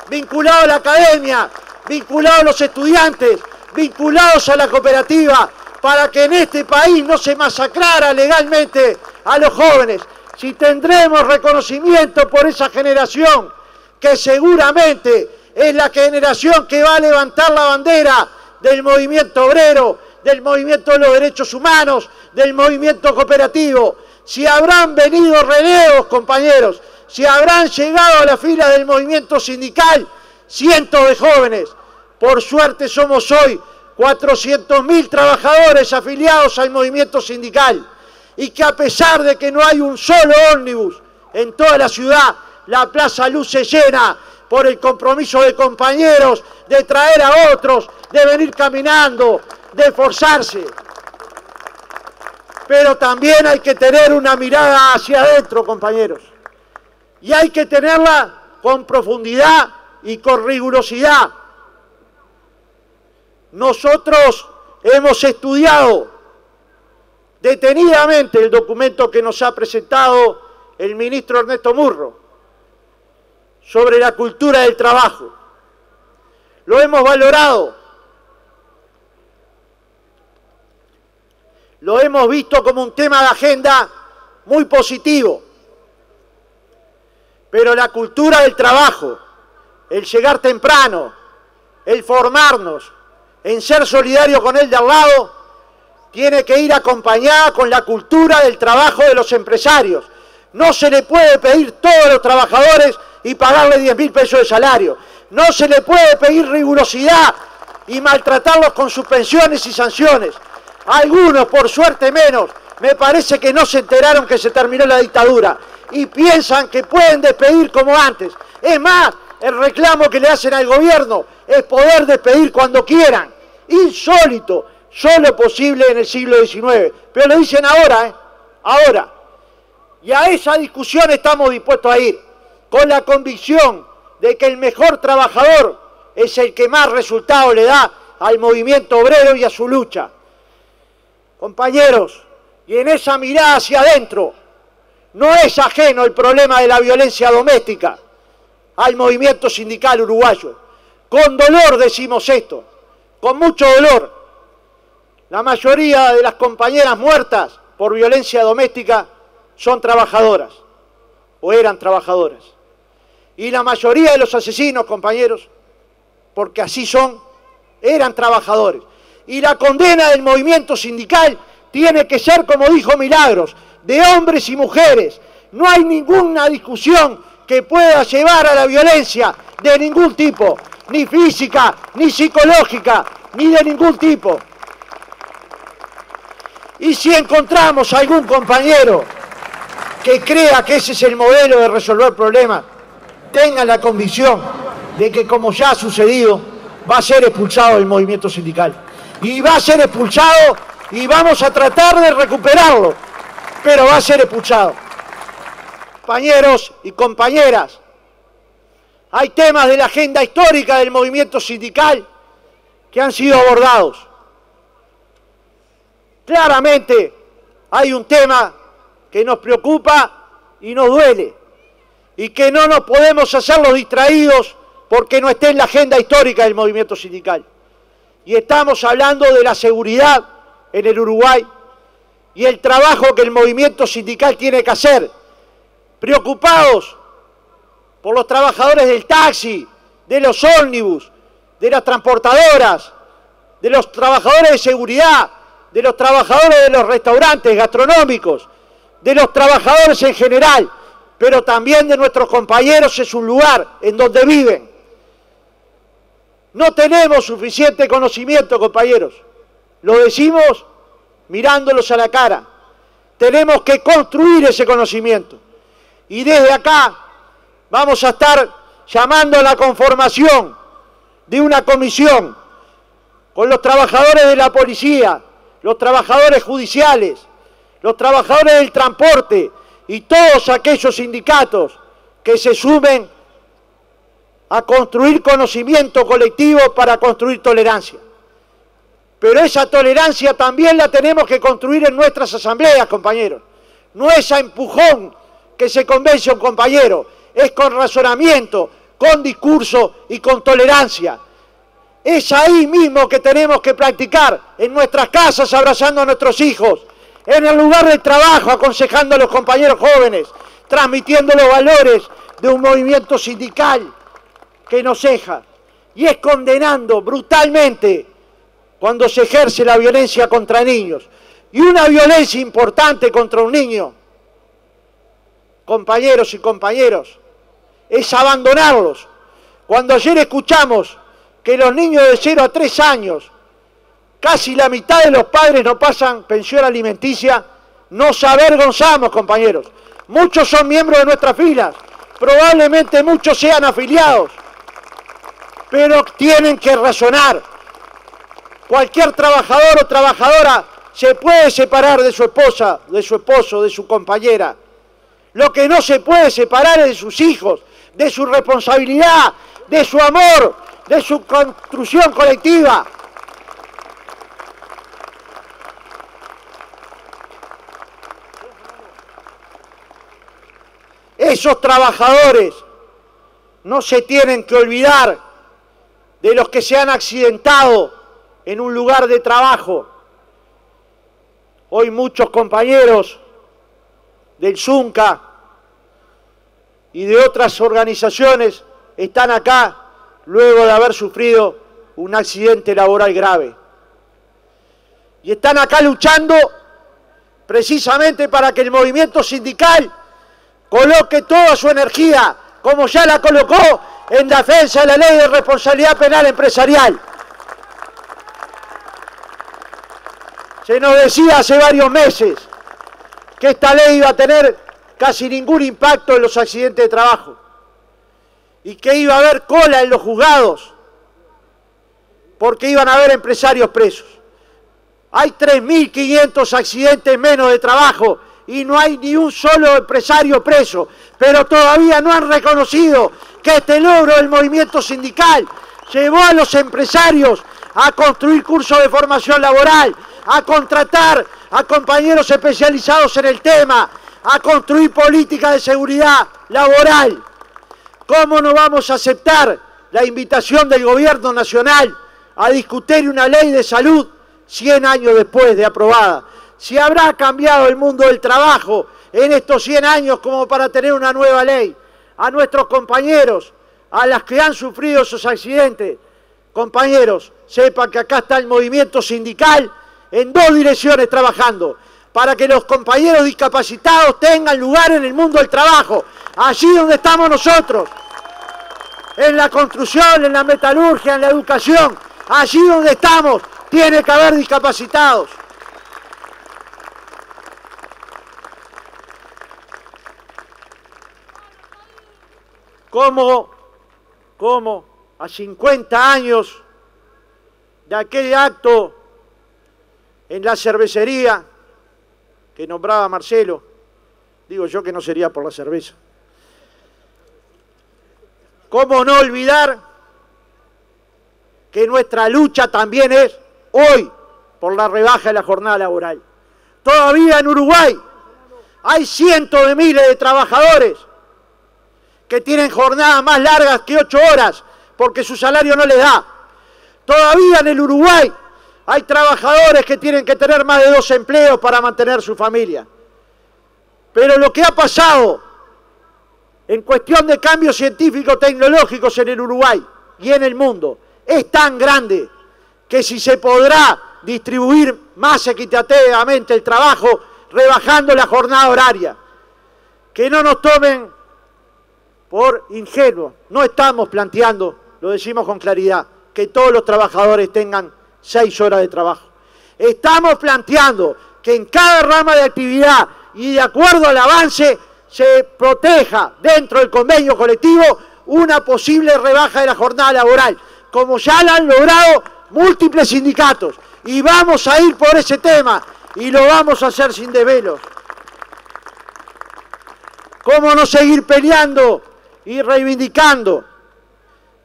vinculados a la academia, vinculados a los estudiantes, vinculados a la cooperativa, para que en este país no se masacrara legalmente a los jóvenes. Si tendremos reconocimiento por esa generación, que seguramente es la generación que va a levantar la bandera del movimiento obrero, del movimiento de los derechos humanos, del movimiento cooperativo. Si habrán venido relevos, compañeros, si habrán llegado a la fila del movimiento sindical cientos de jóvenes. Por suerte somos hoy 400.000 trabajadores afiliados al movimiento sindical, y que a pesar de que no hay un solo ómnibus en toda la ciudad, la Plaza luce llena por el compromiso de compañeros de traer a otros, de venir caminando, de esforzarse. Pero también hay que tener una mirada hacia adentro, compañeros, y hay que tenerla con profundidad y con rigurosidad. Nosotros hemos estudiado detenidamente el documento que nos ha presentado el ministro Ernesto Murro sobre la cultura del trabajo. Lo hemos valorado, lo hemos visto como un tema de agenda muy positivo, pero la cultura del trabajo, el llegar temprano, el formarnos, en ser solidario con el de al lado, tiene que ir acompañada con la cultura del trabajo de los empresarios. No se le puede pedir todos los trabajadores y pagarle 10.000 pesos de salario. No se le puede pedir rigurosidad y maltratarlos con suspensiones y sanciones. Algunos, por suerte menos, me parece que no se enteraron que se terminó la dictadura y piensan que pueden despedir como antes. Es más, el reclamo que le hacen al gobierno es poder despedir cuando quieran. Insólito, solo posible en el siglo XIX. Pero lo dicen ahora, ahora. Y a esa discusión estamos dispuestos a ir, con la convicción de que el mejor trabajador es el que más resultado le da al movimiento obrero y a su lucha. Compañeros, y en esa mirada hacia adentro, no es ajeno el problema de la violencia doméstica al movimiento sindical uruguayo. Con dolor decimos esto, con mucho dolor. La mayoría de las compañeras muertas por violencia doméstica son trabajadoras, o eran trabajadoras. Y la mayoría de los asesinos, compañeros, porque así son, eran trabajadores. Y la condena del movimiento sindical tiene que ser, como dijo Milagros, de hombres y mujeres. No hay ninguna discusión que pueda llevar a la violencia de ningún tipo, ni física, ni psicológica, ni de ningún tipo. Y si encontramos algún compañero que crea que ese es el modelo de resolver problemas, tengan la convicción de que, como ya ha sucedido, va a ser expulsado del movimiento sindical. Y va a ser expulsado y vamos a tratar de recuperarlo, pero va a ser expulsado. Compañeros y compañeras, hay temas de la agenda histórica del movimiento sindical que han sido abordados. Claramente hay un tema que nos preocupa y nos duele, y que no nos podemos hacer los distraídos porque no esté en la agenda histórica del movimiento sindical. Y estamos hablando de la seguridad en el Uruguay y el trabajo que el movimiento sindical tiene que hacer, preocupados por los trabajadores del taxi, de los ómnibus, de las transportadoras, de los trabajadores de seguridad, de los trabajadores de los restaurantes gastronómicos, de los trabajadores en general, pero también de nuestros compañeros en su lugar, en donde viven. No tenemos suficiente conocimiento, compañeros. Lo decimos mirándolos a la cara. Tenemos que construir ese conocimiento. Y desde acá vamos a estar llamando a la conformación de una comisión con los trabajadores de la policía, los trabajadores judiciales, los trabajadores del transporte y todos aquellos sindicatos que se sumen a construir conocimiento colectivo para construir tolerancia. Pero esa tolerancia también la tenemos que construir en nuestras asambleas, compañeros. No es a empujón que se convence a un compañero, es con razonamiento, con discurso y con tolerancia. Es ahí mismo que tenemos que practicar, en nuestras casas abrazando a nuestros hijos, en el lugar de trabajo aconsejando a los compañeros jóvenes, transmitiendo los valores de un movimiento sindical que nos ceja, y es condenando brutalmente cuando se ejerce la violencia contra niños. Y una violencia importante contra un niño, compañeros y compañeras, es abandonarlos. Cuando ayer escuchamos que los niños de 0 a 3 años, casi la mitad de los padres no pasan pensión alimenticia, nos avergonzamos, compañeros. Muchos son miembros de nuestras filas, probablemente muchos sean afiliados, pero tienen que razonar. Cualquier trabajador o trabajadora se puede separar de su esposa, de su esposo, de su compañera. Lo que no se puede separar es de sus hijos, de su responsabilidad, de su amor, de su construcción colectiva. Esos trabajadores no se tienen que olvidar de los que se han accidentado en un lugar de trabajo. Hoy muchos compañeros del Zunca y de otras organizaciones están acá luego de haber sufrido un accidente laboral grave. Y están acá luchando precisamente para que el movimiento sindical coloque toda su energía, como ya la colocó, en defensa de la ley de responsabilidad penal empresarial. Se nos decía hace varios meses que esta ley iba a tener casi ningún impacto en los accidentes de trabajo y que iba a haber cola en los juzgados porque iban a haber empresarios presos. Hay 3.500 accidentes menos de trabajo y no hay ni un solo empresario preso, pero todavía no han reconocido que este logro del movimiento sindical llevó a los empresarios a construir cursos de formación laboral, a contratar a compañeros especializados en el tema, a construir políticas de seguridad laboral. ¿Cómo no vamos a aceptar la invitación del gobierno nacional a discutir una ley de salud 100 años después de aprobada? Si habrá cambiado el mundo del trabajo en estos 100 años como para tener una nueva ley. A nuestros compañeros, a las que han sufrido esos accidentes, compañeros, sepan que acá está el movimiento sindical en dos direcciones trabajando, para que los compañeros discapacitados tengan lugar en el mundo del trabajo, allí donde estamos nosotros, en la construcción, en la metalurgia, en la educación, allí donde estamos, tiene que haber discapacitados. ¿Cómo a 50 años de aquel acto en la cervecería que nombraba Marcelo, digo yo que no sería por la cerveza, cómo no olvidar que nuestra lucha también es hoy por la rebaja de la jornada laboral? Todavía en Uruguay hay cientos de miles de trabajadores que tienen jornadas más largas que 8 horas porque su salario no les da. Todavía en el Uruguay hay trabajadores que tienen que tener más de 2 empleos para mantener su familia. Pero lo que ha pasado en cuestión de cambios científicos tecnológicos en el Uruguay y en el mundo es tan grande que si se podrá distribuir más equitativamente el trabajo rebajando la jornada horaria. Que no nos tomen por ingenuos, no estamos planteando, lo decimos con claridad, que todos los trabajadores tengan 6 horas de trabajo. Estamos planteando que en cada rama de actividad y de acuerdo al avance se proteja dentro del convenio colectivo una posible rebaja de la jornada laboral, como ya la han logrado múltiples sindicatos. Y vamos a ir por ese tema y lo vamos a hacer sin desvelos. ¿Cómo no seguir peleando y reivindicando?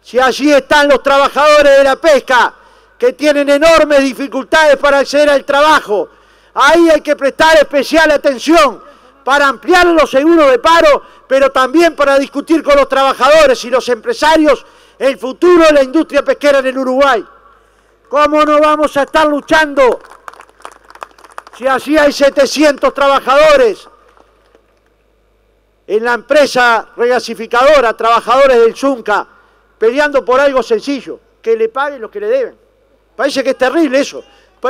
Si allí están los trabajadores de la pesca que tienen enormes dificultades para acceder al trabajo, ahí hay que prestar especial atención para ampliar los seguros de paro, pero también para discutir con los trabajadores y los empresarios el futuro de la industria pesquera en el Uruguay. ¿Cómo no vamos a estar luchando si allí hay 700 trabajadores en la empresa regasificadora, trabajadores del Zunca, peleando por algo sencillo, que le paguen lo que le deben? Parece que es terrible eso,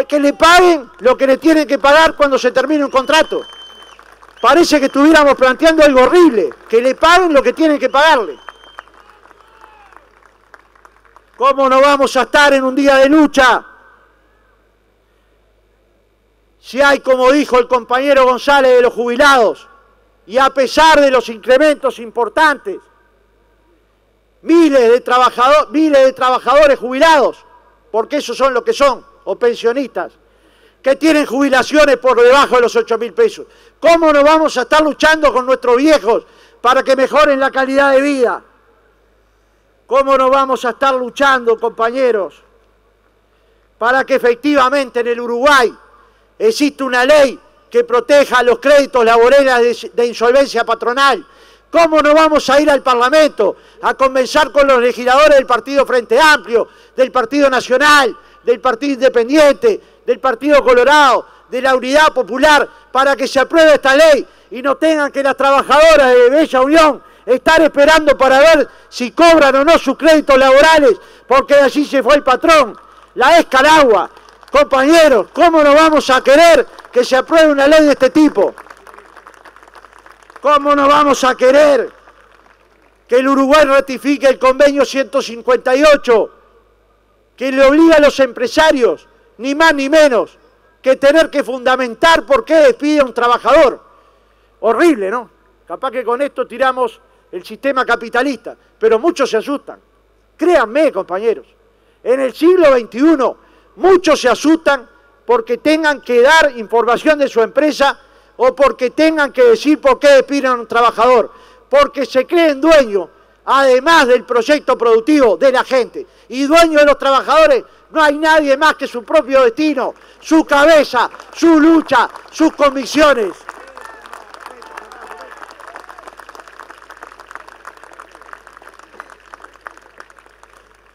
que le paguen lo que le tienen que pagar cuando se termine un contrato. Parece que estuviéramos planteando algo horrible, que le paguen lo que tienen que pagarle. ¿Cómo no vamos a estar en un día de lucha si hay, como dijo el compañero González, de los jubilados, y a pesar de los incrementos importantes, miles de trabajadores jubilados, porque esos son lo que son, o pensionistas, que tienen jubilaciones por debajo de los 8.000 pesos? ¿Cómo no vamos a estar luchando con nuestros viejos para que mejoren la calidad de vida? ¿Cómo no vamos a estar luchando, compañeros, para que efectivamente en el Uruguay exista una ley que proteja los créditos laborales de insolvencia patronal? ¿Cómo no vamos a ir al Parlamento a conversar con los legisladores del Partido Frente Amplio, del Partido Nacional, del Partido Independiente, del Partido Colorado, de la Unidad Popular, para que se apruebe esta ley y no tengan que las trabajadoras de Bella Unión estar esperando para ver si cobran o no sus créditos laborales, porque de allí se fue el patrón, la Escalagua? Compañeros, ¿cómo no vamos a querer que se apruebe una ley de este tipo? ¿Cómo no vamos a querer que el Uruguay ratifique el convenio 158, que le obliga a los empresarios, ni más ni menos, que tener que fundamentar por qué despide a un trabajador? Horrible, ¿no? Capaz que con esto tiramos el sistema capitalista, pero muchos se asustan. Créanme, compañeros, en el siglo XXI muchos se asustan porque tengan que dar información de su empresa o porque tengan que decir por qué despiden a un trabajador, porque se creen dueños, además del proyecto productivo de la gente y dueños de los trabajadores. No hay nadie más que su propio destino, su cabeza, su lucha, sus convicciones.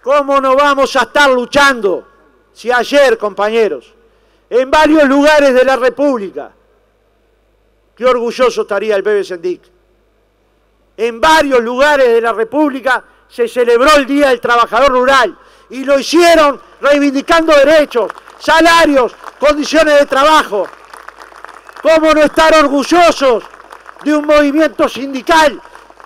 ¿Cómo no vamos a estar luchando si ayer, compañeros, en varios lugares de la República, qué orgulloso estaría el Bebe Sendik, en varios lugares de la República se celebró el Día del Trabajador Rural y lo hicieron reivindicando derechos, salarios, condiciones de trabajo? ¿Cómo no estar orgullosos de un movimiento sindical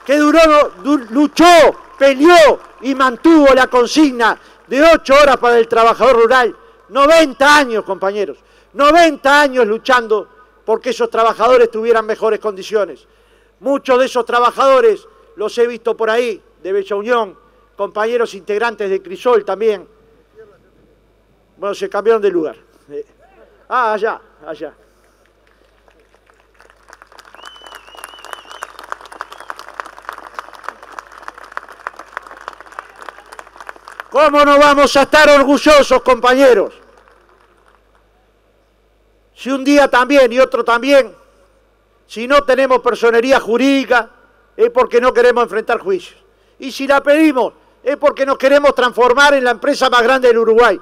que luchó, peleó y mantuvo la consigna de 8 horas para el trabajador rural? 90 años, compañeros, 90 años luchando porque esos trabajadores tuvieran mejores condiciones. Muchos de esos trabajadores los he visto por ahí, de Bella Unión, compañeros integrantes de Crisol también. Bueno, se cambiaron de lugar. Allá. ¿Cómo no vamos a estar orgullosos, compañeros? Si un día también y otro también, si no tenemos personería jurídica, es porque no queremos enfrentar juicios. Y si la pedimos, es porque nos queremos transformar en la empresa más grande del Uruguay.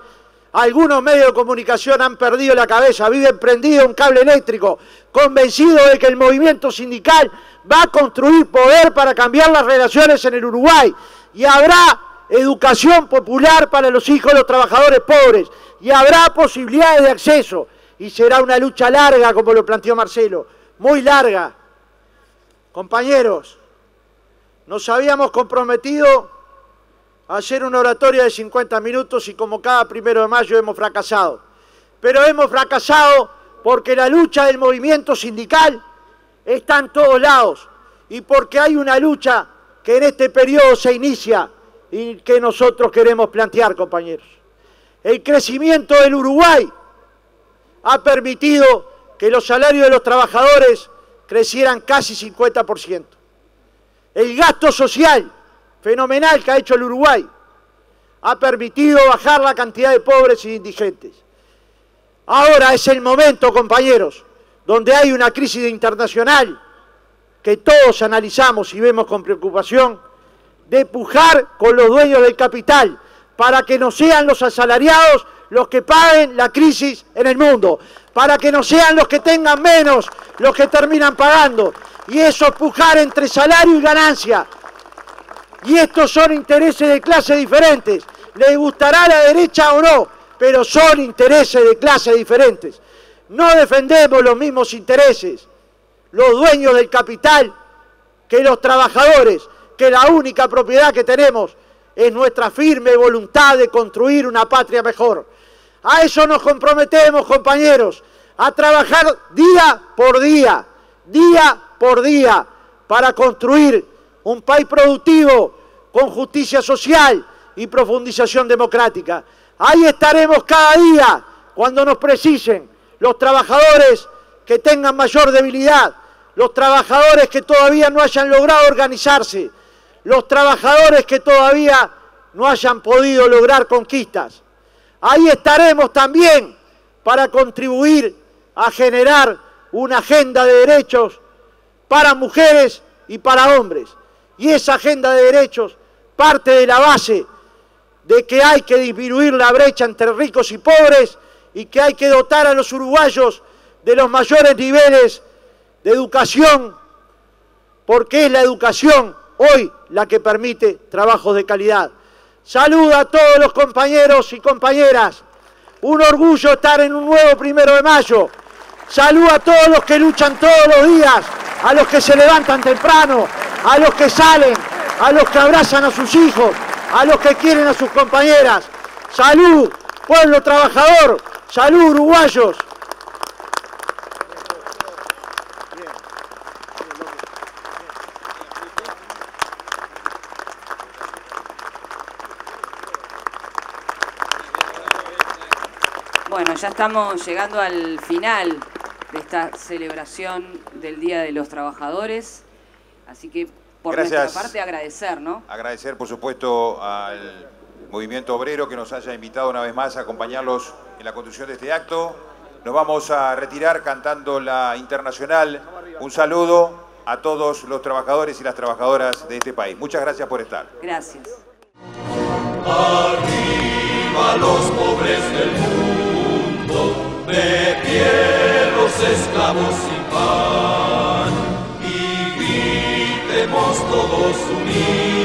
Algunos medios de comunicación han perdido la cabeza, viven prendidos un cable eléctrico, convencidos de que el movimiento sindical va a construir poder para cambiar las relaciones en el Uruguay. Y habrá educación popular para los hijos de los trabajadores pobres. Y habrá posibilidades de acceso. Y será una lucha larga, como lo planteó Marcelo, muy larga. Compañeros, nos habíamos comprometido a hacer una oratoria de 50 minutos y como cada 1 de mayo hemos fracasado. Pero hemos fracasado porque la lucha del movimiento sindical está en todos lados y porque hay una lucha que en este periodo se inicia y que nosotros queremos plantear, compañeros. El crecimiento del Uruguay ha permitido que los salarios de los trabajadores crecieran casi 50%. El gasto social fenomenal que ha hecho el Uruguay ha permitido bajar la cantidad de pobres e indigentes. Ahora es el momento, compañeros, donde hay una crisis internacional que todos analizamos y vemos con preocupación, de pujar con los dueños del capital para que no sean los asalariados los que paguen la crisis en el mundo, para que no sean los que tengan menos los que terminan pagando. Y eso es pujar entre salario y ganancia. Y estos son intereses de clases diferentes. Les gustará a la derecha o no, pero son intereses de clases diferentes. No defendemos los mismos intereses, los dueños del capital, que los trabajadores, que la única propiedad que tenemos es nuestra firme voluntad de construir una patria mejor. A eso nos comprometemos, compañeros, a trabajar día por día, para construir un país productivo con justicia social y profundización democrática. Ahí estaremos cada día cuando nos precisen los trabajadores que tengan mayor debilidad, los trabajadores que todavía no hayan logrado organizarse, los trabajadores que todavía no hayan podido lograr conquistas. Ahí estaremos también para contribuir a generar una agenda de derechos para mujeres y para hombres. Y esa agenda de derechos parte de la base de que hay que disminuir la brecha entre ricos y pobres y que hay que dotar a los uruguayos de los mayores niveles de educación, porque es la educación hoy la que permite trabajos de calidad. Saludo a todos los compañeros y compañeras. Un orgullo estar en un nuevo 1 de mayo. Saludo a todos los que luchan todos los días, a los que se levantan temprano, a los que salen, a los que abrazan a sus hijos, a los que quieren a sus compañeras. Salud, pueblo trabajador. Salud, uruguayos. Bueno, ya estamos llegando al final de esta celebración del Día de los Trabajadores, así que por nuestra parte agradecer, ¿no? Agradecer, por supuesto, al movimiento obrero que nos haya invitado una vez más a acompañarlos en la conducción de este acto. Nos vamos a retirar cantando la Internacional. Un saludo a todos los trabajadores y las trabajadoras de este país. Muchas gracias por estar. Gracias. Arriba los pobres del mundo, de pie los esclavos sin pan, y gritemos todos unidos.